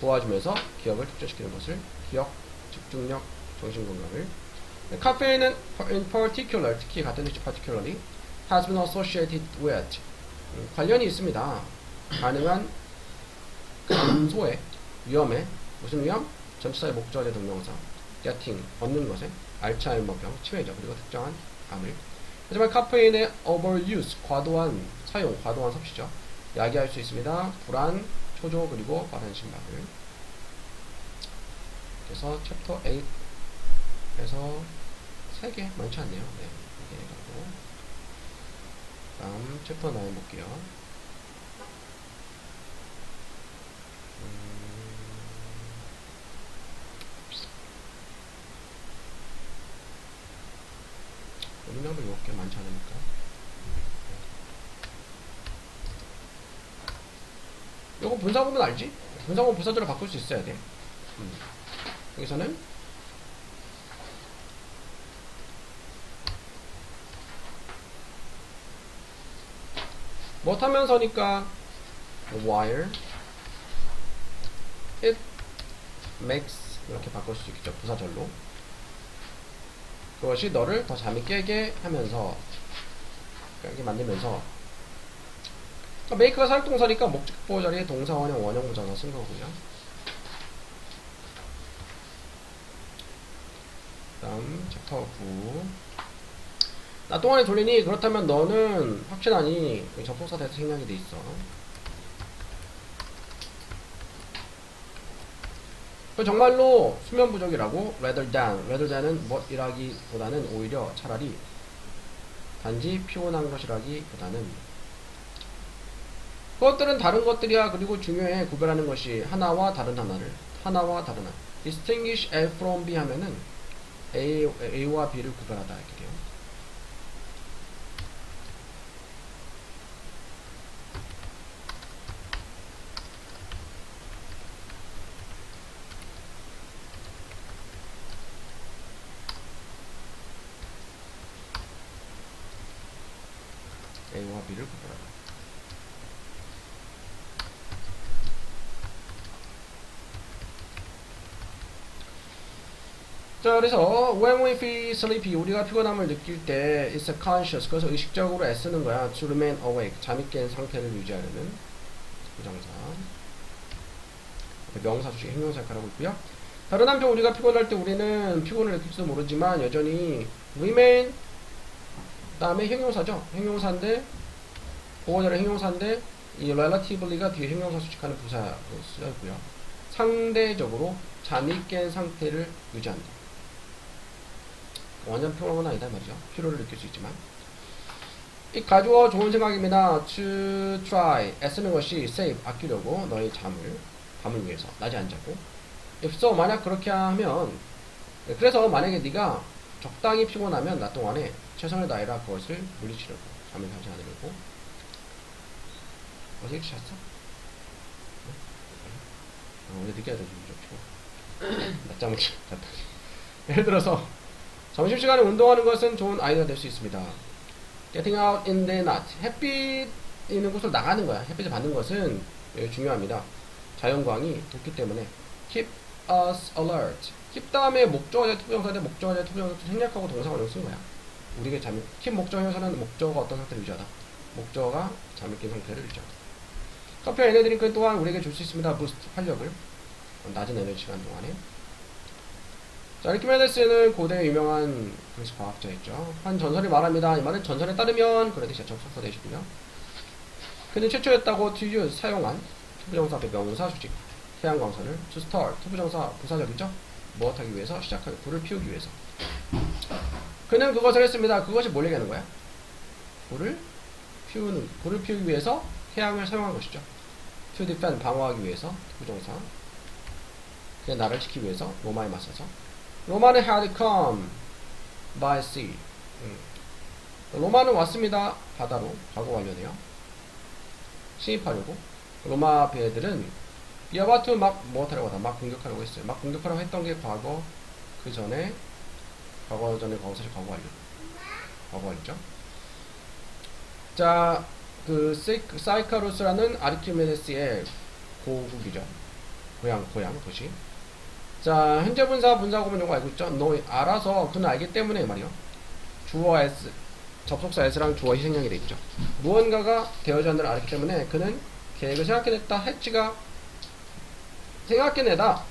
도와주면서 기억을 촉진시키는 것을, 기억, 집중력, 정신건강을. 카페인은 in particular, 특히 같은 뜻이 particularly, has been associated with, 관련이 있습니다. 가능한 감소의 위험에, 무슨 위험? 전치사의 목적어의 동명사, getting, 얻는 것에, 알츠하이머병, 치매죠. 그리고 특정한 암을. 하지만 카페인의 overuse, 과도한 사용, 과도한 섭취죠. 야기할 수 있습니다. 불안, 초조, 그리고 빠른 심박을. 그래서 챕터 8에서 3개, 많지 않네요. 네, 2개 가고. 다음 챕터 9 볼게요. 능력도 이렇게 많지 않으니까. 요거 분사 보면 알지? 분사 보면 부사절로 바꿀 수 있어야 돼. 여기서는 못하면서니까 while it makes, 이렇게 바꿀 수 있겠죠. 부사절로. 그것이 너를 더 잠이 깨게 하면서, 깨게 만들면서. make가 사역동사니까 목적보 자리에 동사 원형, 원형 부정사 쓴 거고요. 다음 챕터 9. 나 동안에 돌리니, 그렇다면 너는 확실하니 접속사 대해서 생략이 돼 있어. 정말로 수면 부족이라고, rather than은 뭐이라기보다는 오히려 차라리, 단지 피곤한 것이라기보다는. 그것들은 다른 것들이야. 그리고 중요해. 구별하는 것이 하나와 다른 하나를, 하나와 다른 하나. distinguish A from B 하면은 A와 B를 구별하다 이렇게 돼요. A와 B를 구별하다. 자, 그래서 when we feel sleepy, 우리가 피곤함을 느낄 때 it's a conscious, 그래서 의식적으로 애쓰는 거야. to remain awake, 잠이 깬 상태를 유지하려는 부정사. 명사, 주식, 형용사 역할을 하고 있고요. 다른 한편 우리가 피곤할 때 우리는 피곤을 느낄지도 모르지만 여전히 remain, 다음에 형용사죠. 형용사인데, 보호자의 형용사인데, 이 relatively가 뒤에 형용사 수식하는 부사로 쓰여있고요. 상대적으로 잠이 깬 상태를 유지한다. 완전 피곤한 건 아니다 말이죠. 피로를 느낄 수 있지만. 이 가주어 좋은 생각입니다. to try, 애쓰는 것이 save, 아끼려고 너의 밤을 위해서, 낮에 안 자고. if so, 만약 그렇게 하면, 그래서 만약에 네가 적당히 피곤하면 낮 동안에 최선을 다해라. 그것을 물리치려고, 잠을 자지 않으려고. 어제 일찍 잤어? 오늘 늦게 자서 좀 피곤해. 낮잠을 잤다. 예를 들어서 점심시간에 운동하는 것은 좋은 아이디어가 될 수 있습니다. Getting out in the night, 햇빛 있는 곳으로 나가는 거야. 햇빛을 받는 것은 중요합니다. 자연광이 돋기 때문에. Keep us alert, keep 다음에 목적어제 투부정사인데 목적어제 투부정사 생략하고 동사원형 쓴 거야. 우리에게 keep 목적어에서는 목적어가 어떤 상태를 유지하다, 목적어가 잠이 깬 상태를 유지하다. 커피와 에너지 드링크는 또한 우리에게 줄 수 있습니다. 부스트, 활력을, 낮은 에너지 시간 동안에. 자, 아르키메데스는 고대 유명한 그리스 과학자였죠. 한 전설이 말합니다. 이 말은 전설에 따르면, 그래 대신 접속사 되시고요. 그는 최초였다고 to use, 사용한 투부정사 앞에 명사 수직, 태양광선을 to start, 투부정사 부사적이죠. 무엇하기 위해서, 시작하기, 불을 피우기 위해서. 그는 그것을 했습니다. 그것이 뭘 얘기하는 거야? 불을 피우기 위해서 태양을 사용한 것이죠. to defend, 방어하기 위해서, 부정사. 그의 나라를 지키기 위해서 로마에 맞서서. 로마는 had come by sea. 로마는 왔습니다. 바다로. 과거 완료네요. 침입하려고. 로마 배들은 비아바투 막 무엇하려고 하다. 막 공격하려고 했어요. 막 공격하려고 했던 게 과거, 그 전에, 과거 전에 사실 과거 완료. 과거 완료죠. 자, 그 사이카루스라는 아르키메데스의 고국이죠. 고향 도시. 자, 현재 분사 구문 요거 알고 있죠? 너 알아서 그는 알기 때문에 말이요. 주어 s, 접속사 s랑 주어 희생양이 돼 있죠. 무언가가 되어져 있는 알기 때문에 그는 계획을 생각해냈다. 해치가 생각해내다.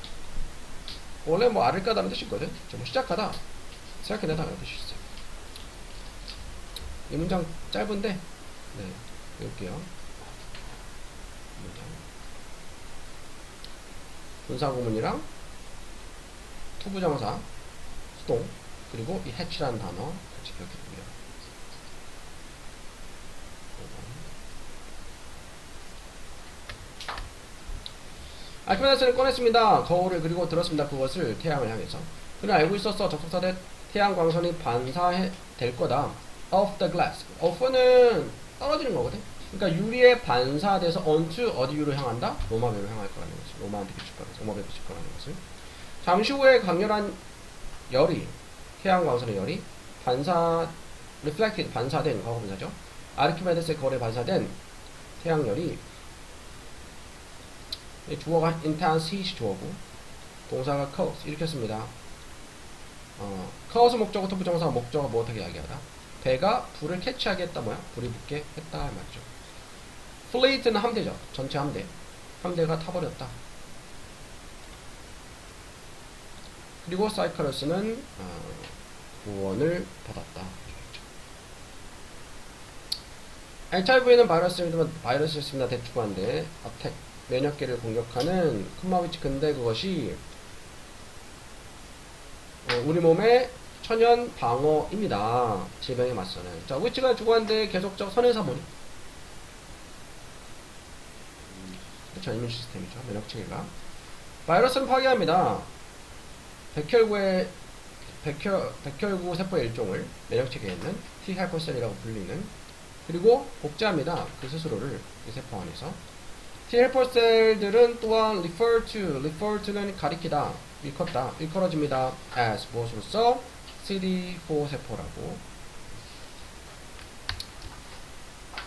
원래 뭐 알을까다는 뜻이 있거든. 좀 시작하다. 생각해내다 라는 뜻이 있어요. 이 문장 짧은데, 네, 읽을게요. 문장. 분사구문이랑 투부정사, 수동, 그리고 이 해치라는 단어 같이 기억해줍니다. 아키메데스는 꺼냈습니다. 거울을 그리고 들었습니다. 그것을 태양을 향해서. 그는 알고 있었어. 접속사 대 태양 광선이 반사될 거다. Off the glass. off는 떨어지는 거거든. 그러니까 유리에 반사돼서 onto 어디로 향한다? 로마배로 향할 거라는 것을. 로마한테 비칠 거라는 것을. 로마배로 비칠 거라는 것을. 잠시 후에 강렬한 열이, 태양 광선의 열이 reflected, 반사된 과거분사죠. 아르키메데스의 거울에 반사된 태양열이, 주어가 intense heat이 주어고 동사가 cause 이렇게 씁니다. cause 목적어 to 부정사가 목적어 무엇하게 이야기하다. 배가 불을 캐치하게 했다. 뭐야? 불이 붙게 했다 말이죠. fleet는 함대죠. 전체 함대. 함대가 타버렸다. 그리고 사이카루스는 구원을 받았다. HIV는 바이러스였습니다. 대추구한데 어택, 면역계를 공격하는 콤마위치크인데 그것이 우리 몸의 천연 방어입니다. 질병에 맞서는. 자, 위치가 주구한데 계속적 선행사본이. 그렇죠. 이뮨 시스템이죠. 면역체계가. 바이러스는 파괴합니다. 백혈구 세포의 일종을 면역체계에 있는 T헬퍼셀이라고 불리는. 그리고 복제합니다. 그 스스로를 이 세포 안에서. T헬퍼셀들은 또한 refer to는 가리키다, 일컫다, 일컬어집니다. as 무엇으로써? CD4 세포라고.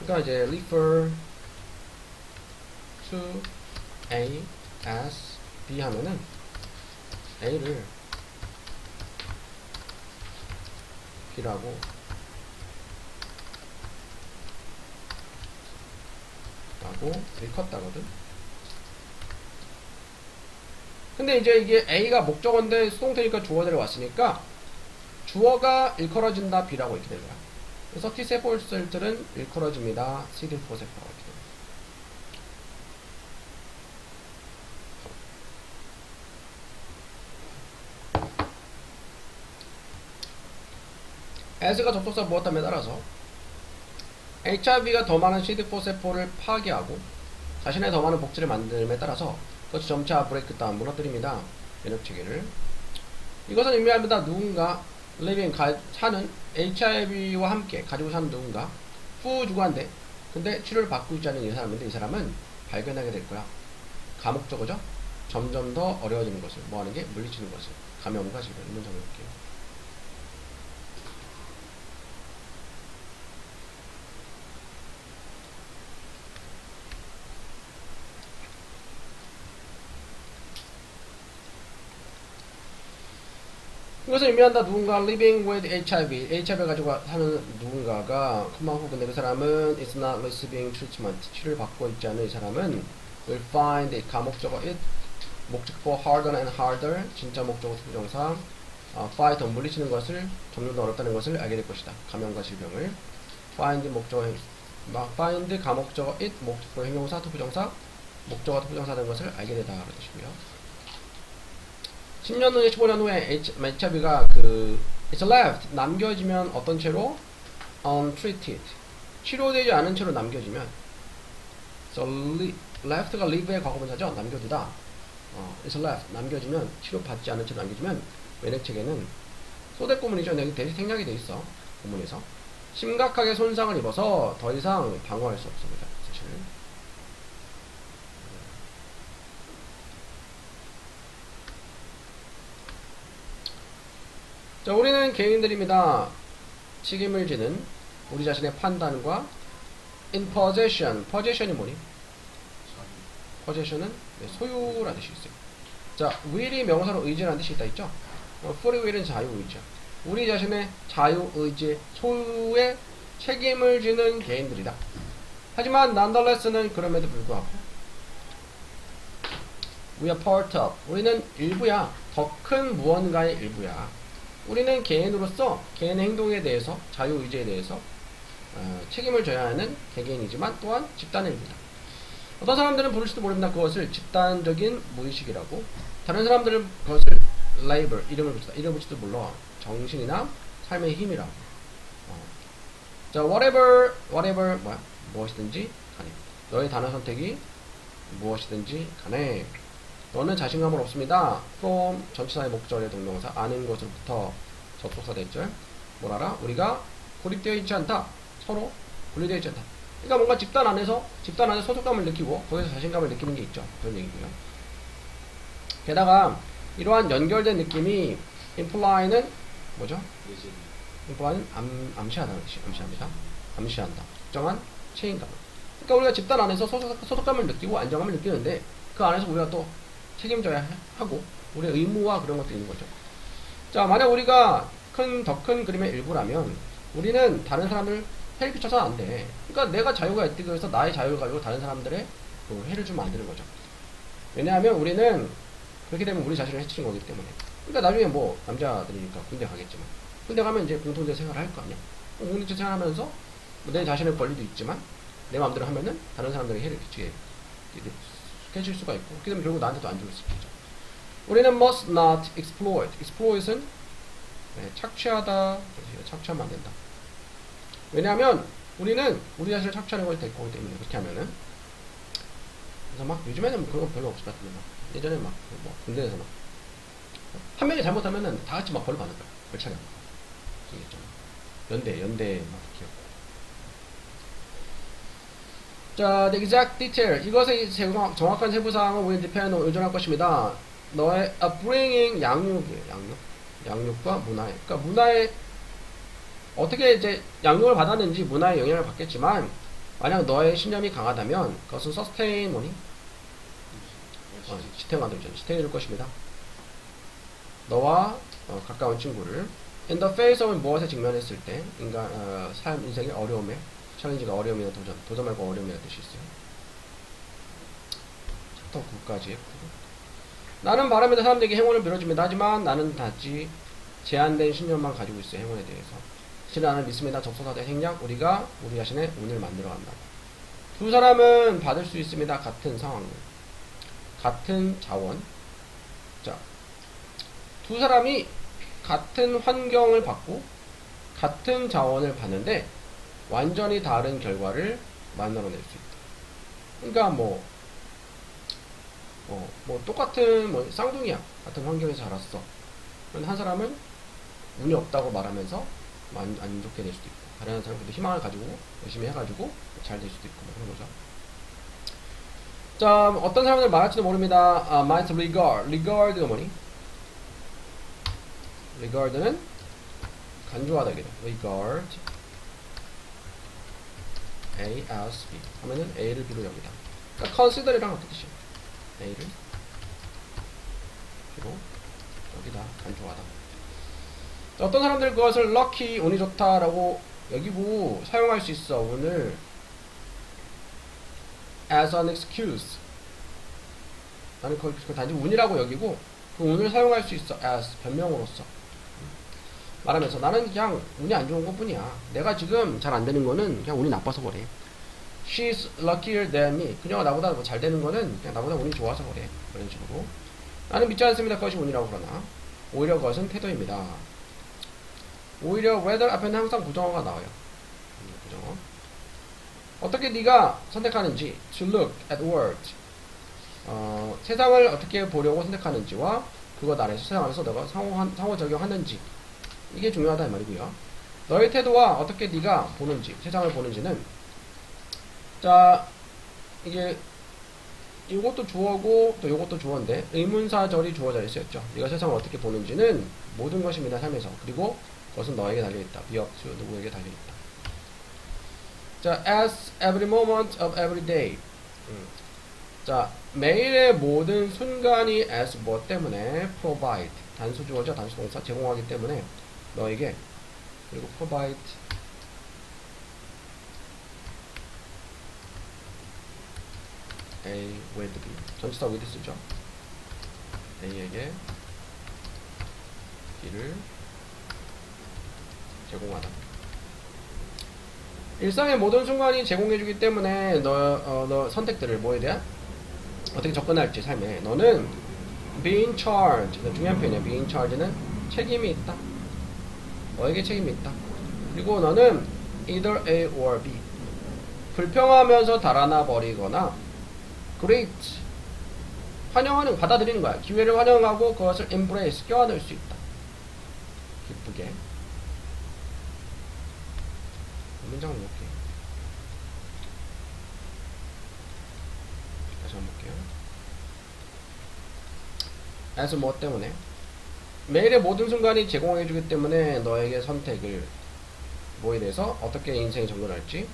그러니까 이제 refer to A as B 하면은 A를 B라고 일컸다거든. 근데 이제 이게 A가 목적어인데 수동태니까 주어들이 왔으니까 주어가 일컬어진다 B라고 이렇게 되는 거야. 그래서 T세포들은 일컬어집니다. CD4 세포라고 이렇게 됩니다. as가 접속사 무엇함에 따라서 HIV가 더 많은 CD4 세포를 파괴하고 자신의 더 많은 복제를 만듦에 따라서 그것이 점차 브레이크 다운 무너뜨립니다. 면역체계를. 이것은 의미합니다. 누군가 living 사는 HIV와 함께 가지고 사는 누군가 후주관데 근데 치료를 받고 있지 않은 이 사람인데 이 사람은 발견하게 될 거야. 가목적어죠. 점점 더 어려워지는 것을 뭐하는 게 물리치는 것을 감염과 질병. 이 문장 볼게요. 이것을 의미한다. 누군가 living with HIV를 가지고 사는 누군가가 컴마 후 근데 그 사람은 is not receiving treatment 치료를 받고 있지 않은 이 사람은 will find it 가목적어 it 목적어 harder and harder 진짜 목적어 부정사 fight 물리치는 것을 점점 더 어렵다는 것을 알게 될 것이다. 감염과 질병을 find 목적어 find 가목적어 it 목적어 형용사 부정사 목적어 부정사 된 것을 알게 되다 라는 뜻이고요. 10년 후에 15년 후에 HIV가 it's left 남겨지면 어떤 채로 untreated 치료되지 않은 채로 남겨지면 So left가 leave의 과거분사죠. 남겨두다. is left. 남겨지면 치료받지 않은 채로 남겨지면 외래책에는 소대구문이죠. 여기 대신 생략이 돼 있어. 구문에서 심각하게 손상을 입어서 더 이상 방어할 수 없습니다. 사실. 자, 우리는 개인들입니다. 책임을 지는 우리 자신의 판단과 in possession. possession이 뭐니? possession은 소유라는 뜻이 있어요. 자, will이 명사로 의지라는 뜻이 있다 있죠? free will은 자유의지야. 우리 자신의 자유의지, 소유의 책임을 지는 개인들이다. 하지만 nonetheless는 그럼에도 불구하고 we are part of. 우리는 일부야. 더 큰 무언가의 일부야. 우리는 개인으로서 개인의 행동에 대해서 자유의지에 대해서 책임을 져야 하는 개개인이지만 또한 집단의 일부다. 어떤 사람들은 부를지도 모릅니다. 그것을 집단적인 무의식이라고. 다른 사람들은 그것을 labor, 이름을 붙이다. 이름을 붙일지도 몰라. 정신이나 삶의 힘이라고. 자, whatever 뭐야? 무엇이든지 간에. 너의 단어 선택이 무엇이든지 간에. 너는 자신감은 없습니다. from 전치사의 목적의 동명사 아는 것으로부터 접속사 대절 뭘 알아? 우리가 고립되어 있지 않다. 서로 분리되어 있지 않다. 그러니까 뭔가 집단 안에서 소속감을 느끼고 거기서 자신감을 느끼는 게 있죠. 그런 얘기고요. 게다가 이러한 연결된 느낌이 imply는 뭐죠? imply는 암시하다는 뜻이 암시합니다. 암시한다. 특정한 책임감을. 그러니까 우리가 집단 안에서 소속감을 느끼고 안정감을 느끼는데 그 안에서 우리가 또 책임져야 하고 우리의 의무와 그런 것도 있는 거죠. 자, 만약 우리가 더 큰 그림의 일부라면 우리는 다른 사람을 해를 끼쳐서는 안 돼. 그러니까 내가 자유가 있기 위해서 나의 자유를 가지고 다른 사람들의 해를 주면 안 되는 거죠. 왜냐하면 우리는 그렇게 되면 우리 자신을 해치는 거기 때문에. 그러니까 나중에 뭐 남자들이니까 군대 가겠지만 군대 가면 이제 공동체 생활을 할 거 아니야. 공동체 생활하면서 내 자신의 권리도 있지만 내 마음대로 하면은 다른 사람들에게 해를 끼치게 해줄 수가 있고 그렇게 되면 결국 나한테도 안 좋을 수 있죠. 우리는 must not exploit. exploit은 착취하다. 착취하면 안 된다. 왜냐하면 우리는 우리 자신을 착취하는 걸 될 거기 때문에 그렇게 하면은. 그래서 막 요즘에는 그런 거 별로 없을 것 같은데 막 예전에 막 뭐 군대에서 막 한 명이 잘못하면은 다 같이 막 벌을 받는 거야. 벌차게. 연대 막 기억. 자, the exact detail. 이것의 정확한 세부사항은 우리는 depend on 의존할 것입니다. 너의 upbringing, 양육이에요. 양육과 문화에. 그러니까 문화에 어떻게 이제 양육을 받았는지 문화의 영향을 받겠지만 만약 너의 신념이 강하다면 그것은 sustain 뭐니? 지탱해 줄 것입니다. 너와 가까운 친구를 in the face of 무엇에 직면했을 때 삶 인생의 어려움에 챌린지가 어려움이나 도전 말고 어려움이라는 뜻이 있어요. 챕터 9까지 했고 나는 바람에도 사람들에게 행운을 빌어줍니다. 하지만 나는 단지 제한된 신념만 가지고 있어요. 행운에 대해서. 사실 나는 믿습니다. 접속사대 생략 우리가 우리 자신의 운을 만들어 간다. 두 사람은 받을 수 있습니다. 같은 상황 같은 자원. 자, 두 사람이 같은 환경을 받고 같은 자원을 받는데 완전히 다른 결과를 만들어낼 수 있다. 그러니까 뭐 똑같은 쌍둥이야. 같은 환경에서 자랐어. 한 사람은 운이 없다고 말하면서 안 좋게 될 수도 있고 다른 사람들도 희망을 가지고 열심히 해가지고 잘 될 수도 있고 그런 거죠. 자, 어떤 사람들 말할지도 모릅니다. might regard가 뭐니? regard는 간주하다 이게 regard A as B 하면은 A를 B로 여기다. 그러니까 consider이랑 같은 뜻이에요. A를 B로 여기다 간주하다. 어떤 사람들 그것을 lucky 운이 좋다라고 여기고 사용할 수 있어. 운을 as an excuse. 나는 그걸 단지 운이라고 여기고 그 운을 사용할 수 있어. as 변명으로서 말하면서 나는 그냥 운이 안 좋은 것 뿐이야. 내가 지금 잘 안 되는 거는 그냥 운이 나빠서 그래. She's luckier than me. 그녀가 나보다 잘 되는 거는 그냥 나보다 운이 좋아서 그래. 그런 식으로. 나는 믿지 않습니다. 그것이 운이라고 그러나 오히려 그것은 태도입니다. 오히려 whether 앞에는 항상 부정어가 나와요. 부정어. 어떻게 네가 선택하는지 to look at world 세상을 어떻게 보려고 선택하는지와 그것 안에서 세상 안에서 너가 상호작용하는지 이게 중요하다 이 말이고요. 너의 태도와 어떻게 네가 보는지 세상을 보는지는 자 이게 이것도 주어고 또 이것도 주어인데 의문사절이 주어져 있었죠. 네가 세상을 어떻게 보는지는 모든 것입니다 삶에서. 그리고 그것은 너에게 달려있다. 비역수 누구에게 달려있다. 자, as every moment of every day. 자, 매일의 모든 순간이 as 뭐 때문에 provide 단수 주어죠. 단수 동사 제공하기 때문에 너에게 그리고 provide A with B 전치사 with 쓰죠. A에게 B를 제공하다. 일상의 모든 순간이 제공해주기 때문에 너 선택들을 뭐에 대한 어떻게 접근할지 삶에 너는 be in charge 중요한 표현이야. be in charge는 책임이 있다. 너에게 책임이 있다. 그리고 너는 either A or B 불평하면서 달아나 버리거나 great 환영하는 받아들이는 거야. 기회를 환영하고 그것을 embrace 껴안을 수 있다. 기쁘게 문장을 볼게요. 다시 한번 볼게요. as 뭐 때문에 매일의 모든 순간이 제공해주기 때문에 너에게 선택을 뭐에 대해서 어떻게 인생에 접근할지.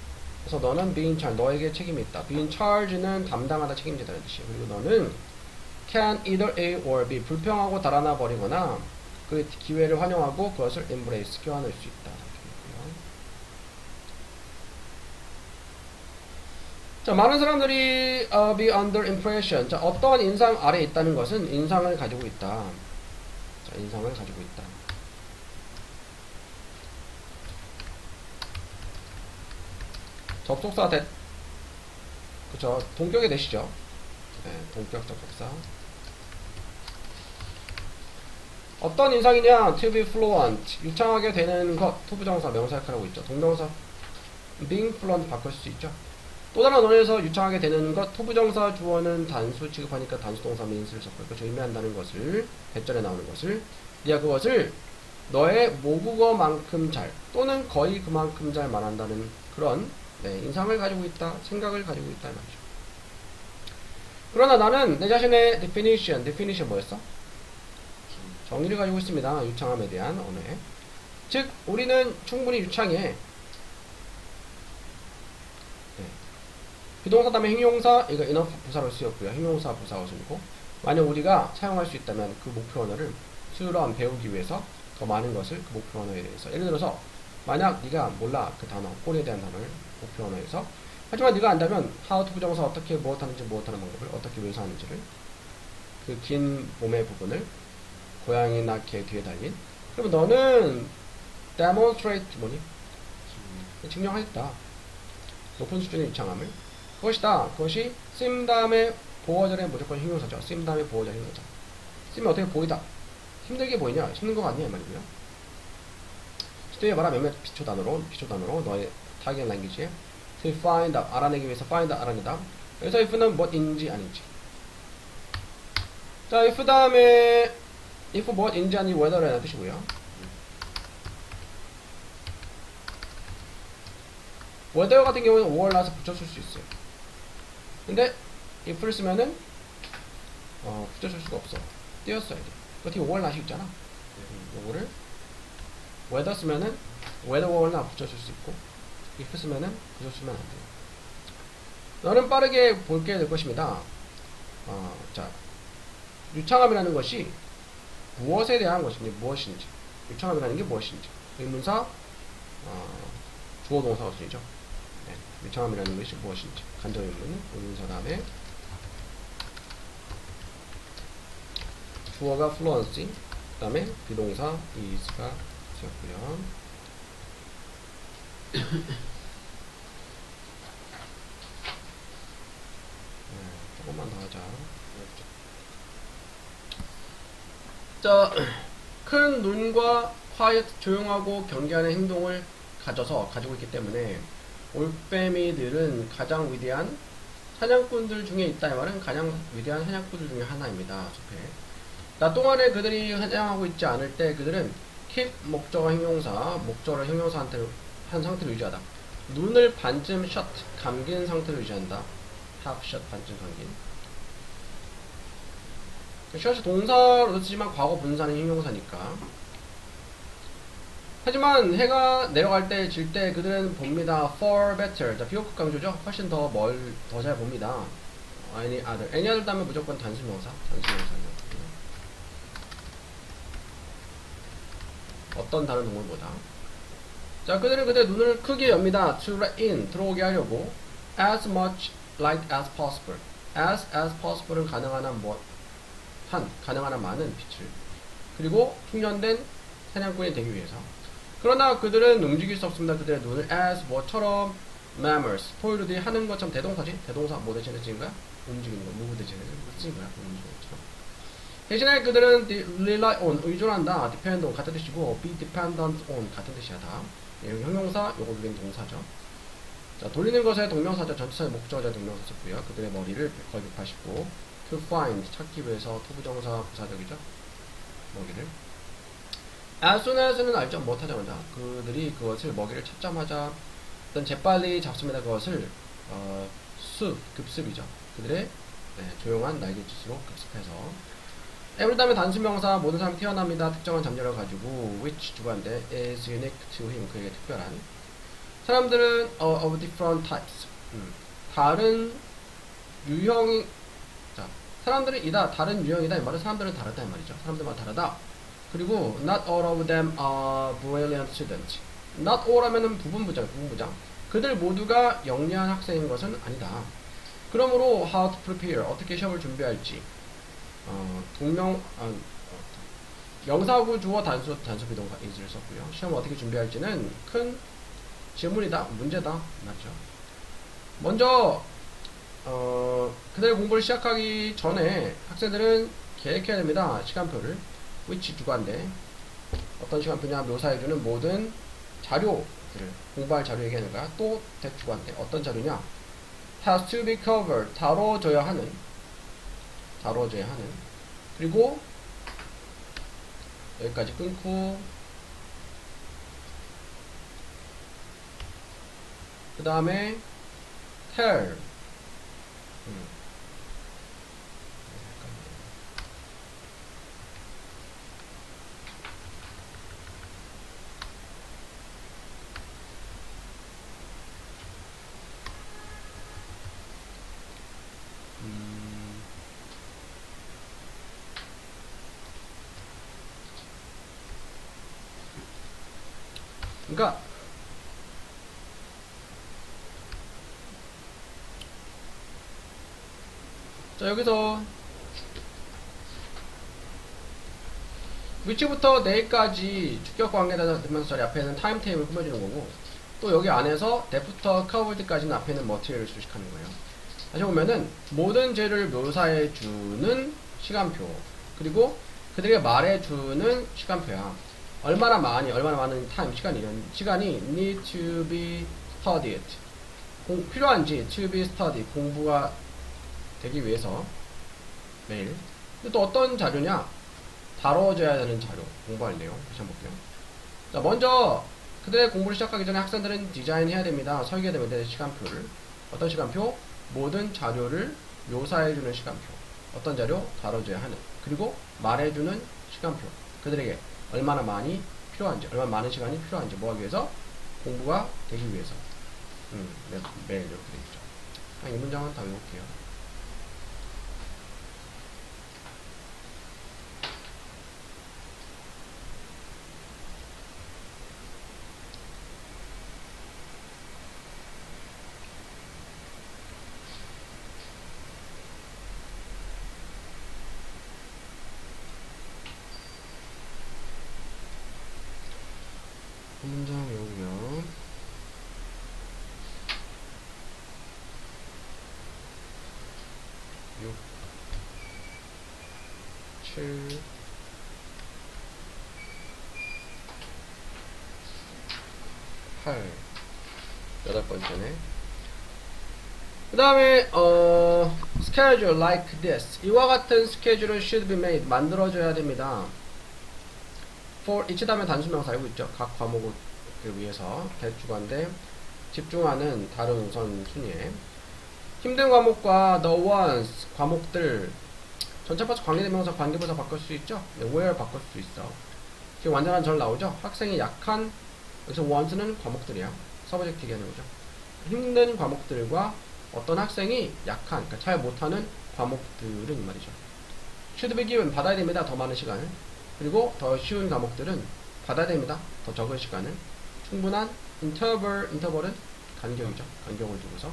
그래서 너는 be in charge 너에게 책임이 있다. be in charge는 담당하다 책임지다는 뜻이에요. 그리고 너는 can either A or B 불평하고 달아나 버리거나 그 기회를 환영하고 그것을 embrace 껴안을 수 있다. 자, 많은 사람들이 be under impression. 자, 어떠한 인상 아래에 있다는 것은 인상을 가지고 있다. 자, 인상을 가지고 있다. 접속사 그쵸. 동격이 되시죠. 네, 동격 접속사. 어떤 인상이냐? to be fluent. 유창하게 되는 것. 투부정사 명사역할하고 있죠. 동명사 being fluent 바꿀 수 있죠. 또 다른 언어에서 유창하게 되는 것, 투부정사 주어는 단수 취급하니까 단수동사 means를 썼고 그렇죠. 의미한다는 것을 대절에 나오는 것을 네가 그것을 너의 모국어만큼 잘 또는 거의 그만큼 잘 말한다는 그런 인상을 가지고 있다, 생각을 가지고 있다 말이죠. 그러나 나는 내 자신의 definition 뭐였어? 정의를 가지고 있습니다. 유창함에 대한 언어에. 즉 우리는 충분히 유창해. 비동사 다음에 형용사, 이거 enough 부사로 쓰였고요. 형용사 부사어순이고 만약 우리가 사용할 수 있다면 그 목표 언어를 수요란 배우기 위해서 더 많은 것을 그 목표 언어에 대해서 예를 들어서 만약 네가 몰라 그 단어, 꼴에 대한 단어를 목표 언어에서 하지만 네가 안다면 how to 부정사 어떻게 무엇하는지 무엇하는 방법을 어떻게 묘사하는지를 그 긴 몸의 부분을 고양이나 개 뒤에 달린 그러면 너는 demonstrate 뭐니? 증명하겠다. 높은 수준의 유창함을 그것이다. 그것이 sim 다음에 보어절에 무조건 형용사죠. sim 다음에 보어절 형용사. sim이 어떻게 보이다. 힘들게 보이냐? 힘든 거 같냐? 이 말이고요. 스테이해봐라. 몇몇 기초단어로 너의 타겟 랭귀지에 to find out 알아내기 위해서 find out 알아내다. 여기서 if는 뭐인지 아닌지. 자, if 다음에 if 뭐인지 아닌지 whether라는 뜻이고요. whether 같은 경우는 or 나서 붙여줄 수 있어요. 근데 if를 쓰면은 붙여줄 수가 없어. 띄었어야 돼. 어떻게 or not이 있잖아. 요거를 whether 쓰면은 whether or not 붙여줄 수 있고 if 쓰면은 붙여주면 안 돼요. 너는 빠르게 볼게 될 것입니다. 자, 유창함이라는 것이 무엇에 대한 것인지 무엇인지 유창함이라는 게 무엇인지 의문사 주어 동사 어순이죠. 네, 유창함이라는 것이 무엇인지 간접 의문은 의문사 다음에 주어가 fluency 그 다음에 비동사 is가 되었고요. 조금만 더 하자. 자, 큰 눈과 quiet 조용하고 경계하는 행동을 가지고 있기 때문에 올빼미들은 가장 위대한 사냥꾼들 중에 있다. 이 말은 가장 위대한 사냥꾼들 중에 하나입니다. 숲에. 나 동안에 그들이 사냥하고 있지 않을 때 그들은 keep 목적어 형용사, 목적어를 형용사한테 한 상태로 유지하다. 눈을 반쯤 shut, 감긴 상태로 유지한다. half shut, 반쯤 감긴. shut이 동사로 쓰지만 과거 분사는 형용사니까. 하지만 해가 내려갈 때, 질 때 그들은 봅니다. far better. 자, 비호크 강조죠. 훨씬 더 잘 봅니다. any other. any other 다음에 무조건 단수명사. 단수명사죠. 어떤 다른 동물보다. 자, 그들은 그들의 눈을 크게 엽니다. to let in. 들어오게 하려고. as much light as possible. as possible은 가능한 한 가능한 한 많은 빛을. 그리고 숙련된 사냥꾼이 되기 위해서. 그러나 그들은 움직일 수 없습니다. 그들의 눈을 as 뭐처럼 mammals 포유류들이 하는 것처럼 대동사지? 대동사 뭐 대신에 쓰인 거야? 움직이는 거, move 대신에 쓰인 거야. 움직이는 것처럼. 대신에 그들은 rely on 의존한다. depend on 같은 뜻이고 be dependent on 같은 뜻이야다. 얘는 형용사, 요거 여기는 동사죠. 자, 돌리는 것에 동명사죠. 전치사의 목적어자 동명사 썼고요. 그들의 머리를 거의 189. to find 찾기 위해서 투부정사 부사적이죠. 먹이를. as soon as는 알죠? 뭐 하자마자 그들이 그것을 먹이를 찾자마자 일단 재빨리 잡습니다. 그것을 급습이죠. 그들의 조용한 날갯짓으로 급습해서. every 다음에 단수명사 모든 사람이 태어납니다. 특정한 잠재력을 가지고 which 주관대 is unique to him 그에게 특별한. 사람들은 of different types 다른 유형이 자 사람들은 이다 다른 유형이다 이 말은 사람들은 다르다 이 말이죠. 사람들마다 다르다. 그리고 not all of them are brilliant students. not all 하면은 부분부장. 그들 모두가 영리한 학생인 것은 아니다. 그러므로 how to prepare 어떻게 시험을 준비할지 명사구 주어 단수 비동사 is를 썼고요. 시험을 어떻게 준비할지는 큰 질문이다, 문제다 맞죠. 먼저 그들의 공부를 시작하기 전에 학생들은 계획해야 됩니다. 시간표를. which 주관대 어떤 시간표냐 묘사해주는 모든 자료들을 공부할 자료 얘기하는 거야. 또 대주관대 어떤 자료냐 has to be covered 다뤄져야 하는 그리고 여기까지 끊고 그 다음에 tell 그러니까 자 여기서 위치부터 내일까지 주격 관계대명사 자리 앞에는 타임테이블 꾸며주는 거고 또 여기 안에서 데프터 커버드까지는 앞에는 머티리얼을 수식하는 거예요. 다시 보면은 모든 재료를 묘사해주는 시간표 그리고 그들에게 말해주는 시간표야. 얼마나 많은 타임 시간이 need to be studied 필요한지 to be studied 공부가 되기 위해서 매일. 근데 또 어떤 자료냐 다뤄져야 되는 자료 공부할 내용 다시 한번 볼게요. 자 먼저 그들의 공부를 시작하기 전에 학생들은 디자인해야 됩니다. 설계해야 됩니다. 시간표를. 어떤 시간표? 모든 자료를 묘사해주는 시간표. 어떤 자료? 다뤄져야 하는. 그리고 말해주는 시간표. 그들에게 얼마나 많이 필요한지, 얼마나 많은 시간이 필요한지, 뭐 하기 위해서? 공부가 되기 위해서. 매일 이렇게 되겠죠. 이 문장은 다 외울게요. 문장 외우고요. 6, 7, 8, 8번째네. 그 다음에 schedule like this. 이와 같은 스케줄을 should be made. 만들어줘야 됩니다. for each 다음에 단수명사 알고 있죠. 각 과목을 위해서 대주관데 집중하는 다른 우선순위에 힘든 과목과 the ones 과목들 전체파트 관계대명사 관계부사 바꿀 수 있죠. 네, where 바꿀 수 있어. 지금 완전한 절 나오죠. 학생이 약한 여기서 ones는 과목들이야. 서브젝트 얘기하는 거죠. 힘든 과목들과 어떤 학생이 약한, 그러니까 잘 못하는 과목들은 이 말이죠. should be given 받아야 됩니다. 더 많은 시간을. 그리고 더 쉬운 과목들은 받아야 됩니다. 더 적은 시간을. 충분한 interval은 간격이죠. 간격을 두고서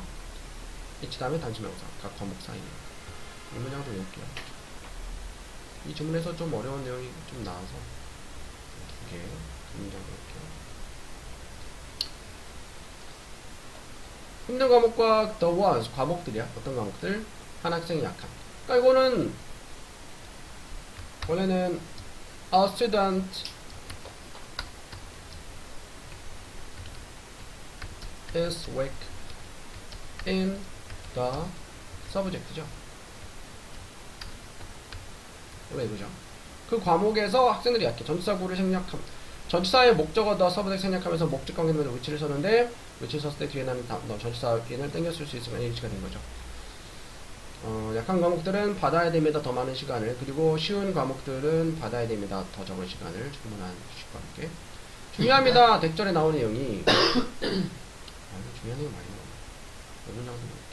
each 다음에 단수명사 각 과목 사이에. 이 문장도 외울게요. 이 지문에서 좀 어려운 내용이 좀 나와서 두 개, 그 문장 외울게요. 힘든 과목과 the ones 과목들이야. 어떤 과목들? 한 학생이 약한. 그러니까 이거는 원래는 a student is weak in the subject죠. 원래 이거죠. 그 과목에서 학생들이 약해. 전치사구를 생략함. 전치사의 목적어 the subject 생략하면서 목적 관계대명사 위치를 썼는데 위치를 썼을 때 뒤에 나는 전치사인을 땡겼을 수 있으면 H가 된 거죠. 약한 과목들은 받아야 됩니다. 더 많은 시간을. 그리고 쉬운 과목들은 받아야 됩니다. 더 적은 시간을. 충분한 휴식과 함께. 중요합니다. 대절에 나오는 내용이 중요한 내용 많이 나와요. 몇 문장도 볼게요.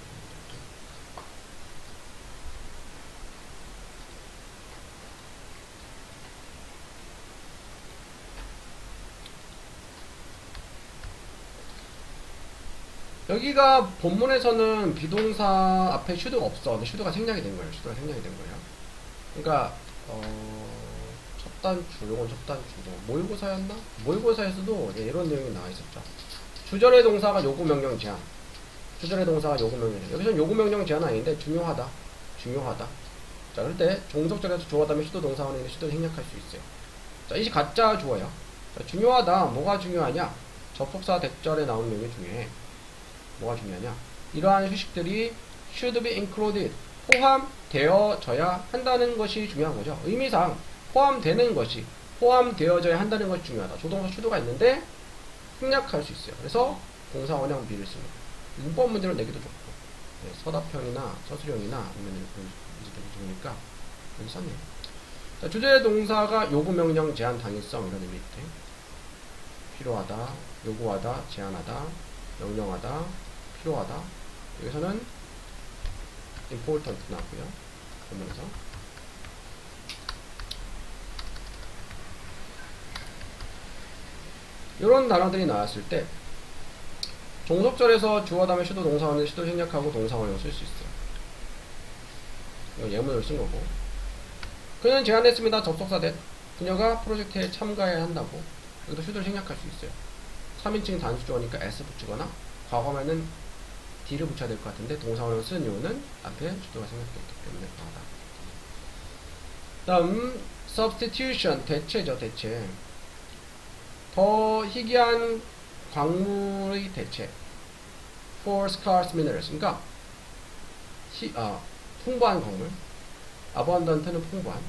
여기가 본문에서는 비동사 앞에 should가 없어. 근데 should가 생략이 된 거예요. should가 생략이 된 거예요. 그러니까 첫 단추, 요건 첫 단추도 모의고사였나? 모의고사에서도 이런 내용이 나와 있었죠. 주절의 동사가 요구 명령 제한. 주절의 동사가 요구 명령 제한. 여기서는 요구 명령 제한은 아닌데 중요하다. 중요하다. 자, 그럴 때 종속절에서 주어다면 should 동사원에 있는 should를 생략할 수 있어요. 자, 이게 가짜 주어야. 자, 중요하다. 뭐가 중요하냐? 접속사 대절에 나오는 내용이 중요해. 뭐가 중요하냐? 이러한 휴식들이 should be included 포함되어져야 한다는 것이 중요한 거죠. 의미상 포함되는 것이 포함되어져야 한다는 것이 중요하다. 조동사 should가 있는데 생략할 수 있어요. 그래서 동사 원형 B를 씁니다. 문법 문제를 내기도 좋고 네, 서답형이나 서술형이나 아니면 문제들이 좋으니까 여기 썼네요. 자, 주제 동사가 요구 명령 제한 당위성 이런 의미 있대. 필요하다, 요구하다, 제한하다, 명령하다, 필요하다. 여기서는 important 나왔고요. 보면서 이런 단어들이 나왔을 때 종속절에서 주어 다음에 should 동사원을 should 생략하고 동사원을 쓸 수 있어요. 이거 예문을 쓴 거고. 그는 제안했습니다. 접속사 that. 그녀가 프로젝트에 참가해야 한다고. 여기도 should를 생략할 수 있어요. 3인칭 단수주어니까 s 붙이거나 과거면은 d를 붙여야 될 것 같은데 동사원을 쓴 이유는 앞에 should가 생략됐기 때문에 그러다. 다음 substitution 대체죠. 대체. 더 희귀한 광물의 대체. for scarce minerals. 그러니까 풍부한 광물. abundant는 풍부한.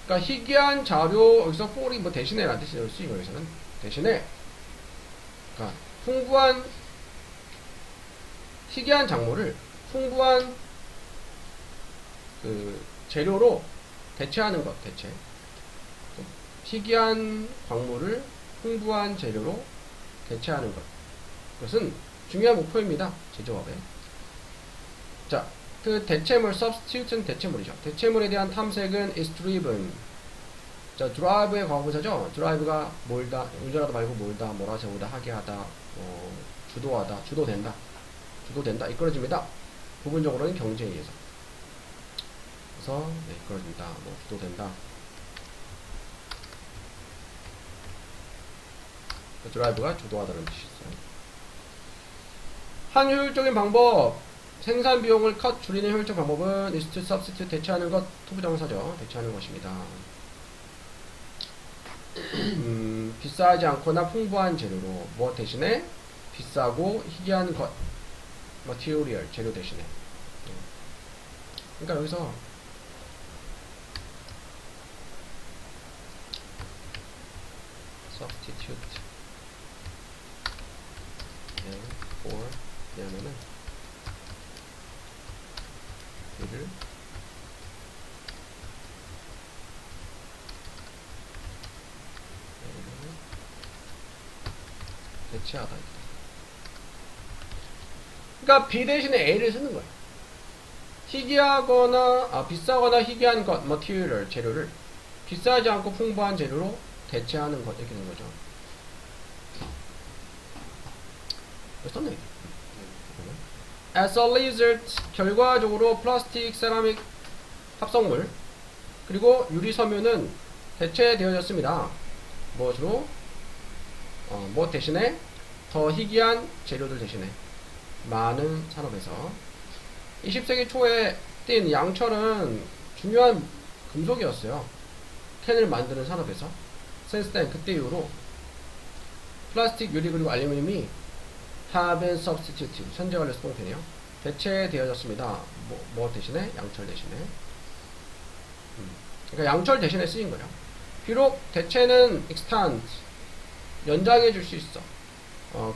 그러니까 희귀한 자료 여기서 for이 뭐 대신에 라는 뜻이 쓰이고 여기서는 대신에 그러니까 풍부한 희귀한 작물을 풍부한 그 재료로 대체하는 것. 대체. 희귀한 광물을 풍부한 재료로 대체하는 것. 그것은 중요한 목표입니다. 제조업에. 자, 그 대체물, substitute는 대체물이죠. 대체물에 대한 탐색은 is driven. 자, drive의 과거분사죠. drive가 몰다, 운전하다 말고 몰다, 몰아세우다, 하게 하다, 주도하다, 주도된다. 주도된다, 이끌어집니다. 부분적으로는 경제에 의해서. 그래서, 네, 이끌어집니다. 뭐, 주도된다. 드라이브가 주도하다는 뜻이 있어요. 한 효율적인 방법, 생산 비용을 컷 줄이는 효율적 방법은 is to substitute 대체하는 것, 투부정사죠. 대체하는 것입니다. 비싸지 않거나 풍부한 재료로 뭐 대신에 비싸고 희귀한 것 material 재료 대신에. 그러니까 여기서 substitute for 하면은 얘를 대체하다. 그러니까 B 대신에 A를 쓰는 거예요. 비싸거나 희귀한 것, material, 재료를 비싸지 않고 풍부한 재료로 대체하는 것, 이렇게 되는 거죠. 썼네. As a result, 결과적으로 플라스틱, 세라믹, 합성물, 그리고 유리 섬유는 대체되어졌습니다. 무엇으로? 뭐 대신에 더 희귀한 재료들 대신에 많은 산업에서 20세기 초에 띈 양철은 중요한 금속이었어요. 캔을 만드는 산업에서. since then, 그때 이후로 플라스틱, 유리 그리고 알루미늄이 have been substituted, 현재 완료 수동태네요. 대체되어졌습니다. 뭐 대신에? 양철 대신에. 그러니까 양철 대신에 쓰인 거예요. 비록 대체는 extend, 연장해 줄 수 있어.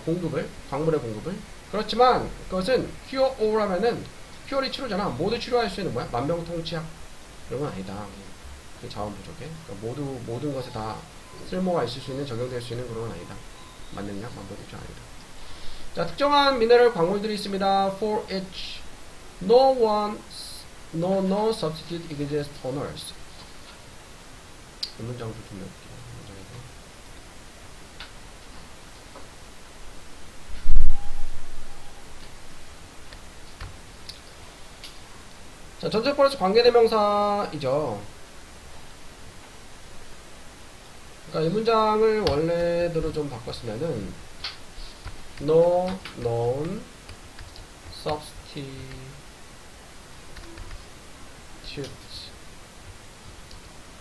공급을, 광물의 공급을. 그렇지만 그것은 cure all 하면은 cure이 치료잖아. 모두 치료할 수 있는 뭐야? 만병통치약 이런 건 아니다. 그 자원 부족에. 그러니까 모든 것에 다 쓸모가 있을 수 있는, 적용될 수 있는 그런 건 아니다. 만능약, 만병통치약 아니다. 자, 특정한 미네랄 광물들이 있습니다. For each, no substitute exists on earth. 이 문장도 좀 넣을게요. 자, 전체 플러스 관계대명사이죠. 그러니까 이 문장을 원래대로 좀 바꿨으면은 no known substitute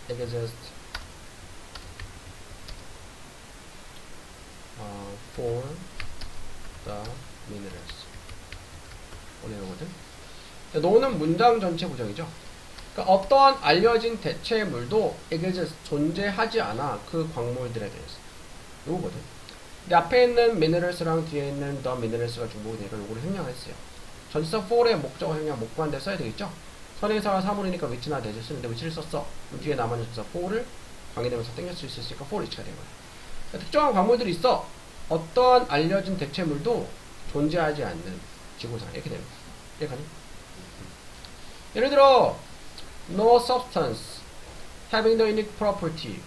exists for the minerals. 오늘 거거든. no는 문장 전체 부정이죠. 그러니까 어떠한 알려진 대체물도 exists, 존재하지 않아. 그 광물들에 대해서. 요거거든. 근데 앞에 있는 minerals랑 뒤에 있는 the minerals가 중복이 되니까 요거를 형용했어요. 전치사 for의 목적어 형용, 목관대 써야 되겠죠? 선행사가 사물이니까 which나 대체 쓰는데 which를 썼어. 그럼 뒤에 남아있는 전치사 for를 관계되면서 땡길 수 있으니까 for which가 된 거야. 그러니까 특정한 광물들이 있어. 어떠한 알려진 대체물도 존재하지 않는 지구상. 이렇게 됩니다. 이해가니? 예를 들어 no substance having the unique property.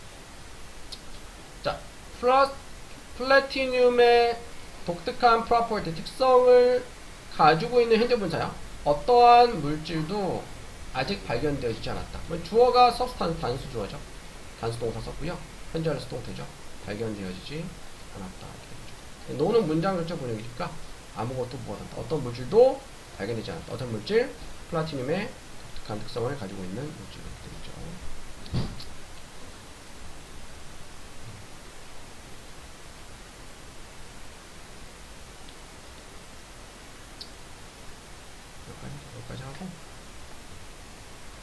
자, 플래티늄의 독특한 property, 특성을 가지고 있는 현재 분사야. 어떠한 물질도 아직 발견되어지지 않았다. 주어가 substance, 단수 주어죠. 단수 동사 썼고요. 현재 완료 수동태죠. 발견되어지지 않았다. no는 문장 전체 번역이니까 아무것도 무엇한다. 어떤 물질도 발견되지 않았다. 어떤 물질? 플라티늄의 독특한 특성을 가지고 있는 물질.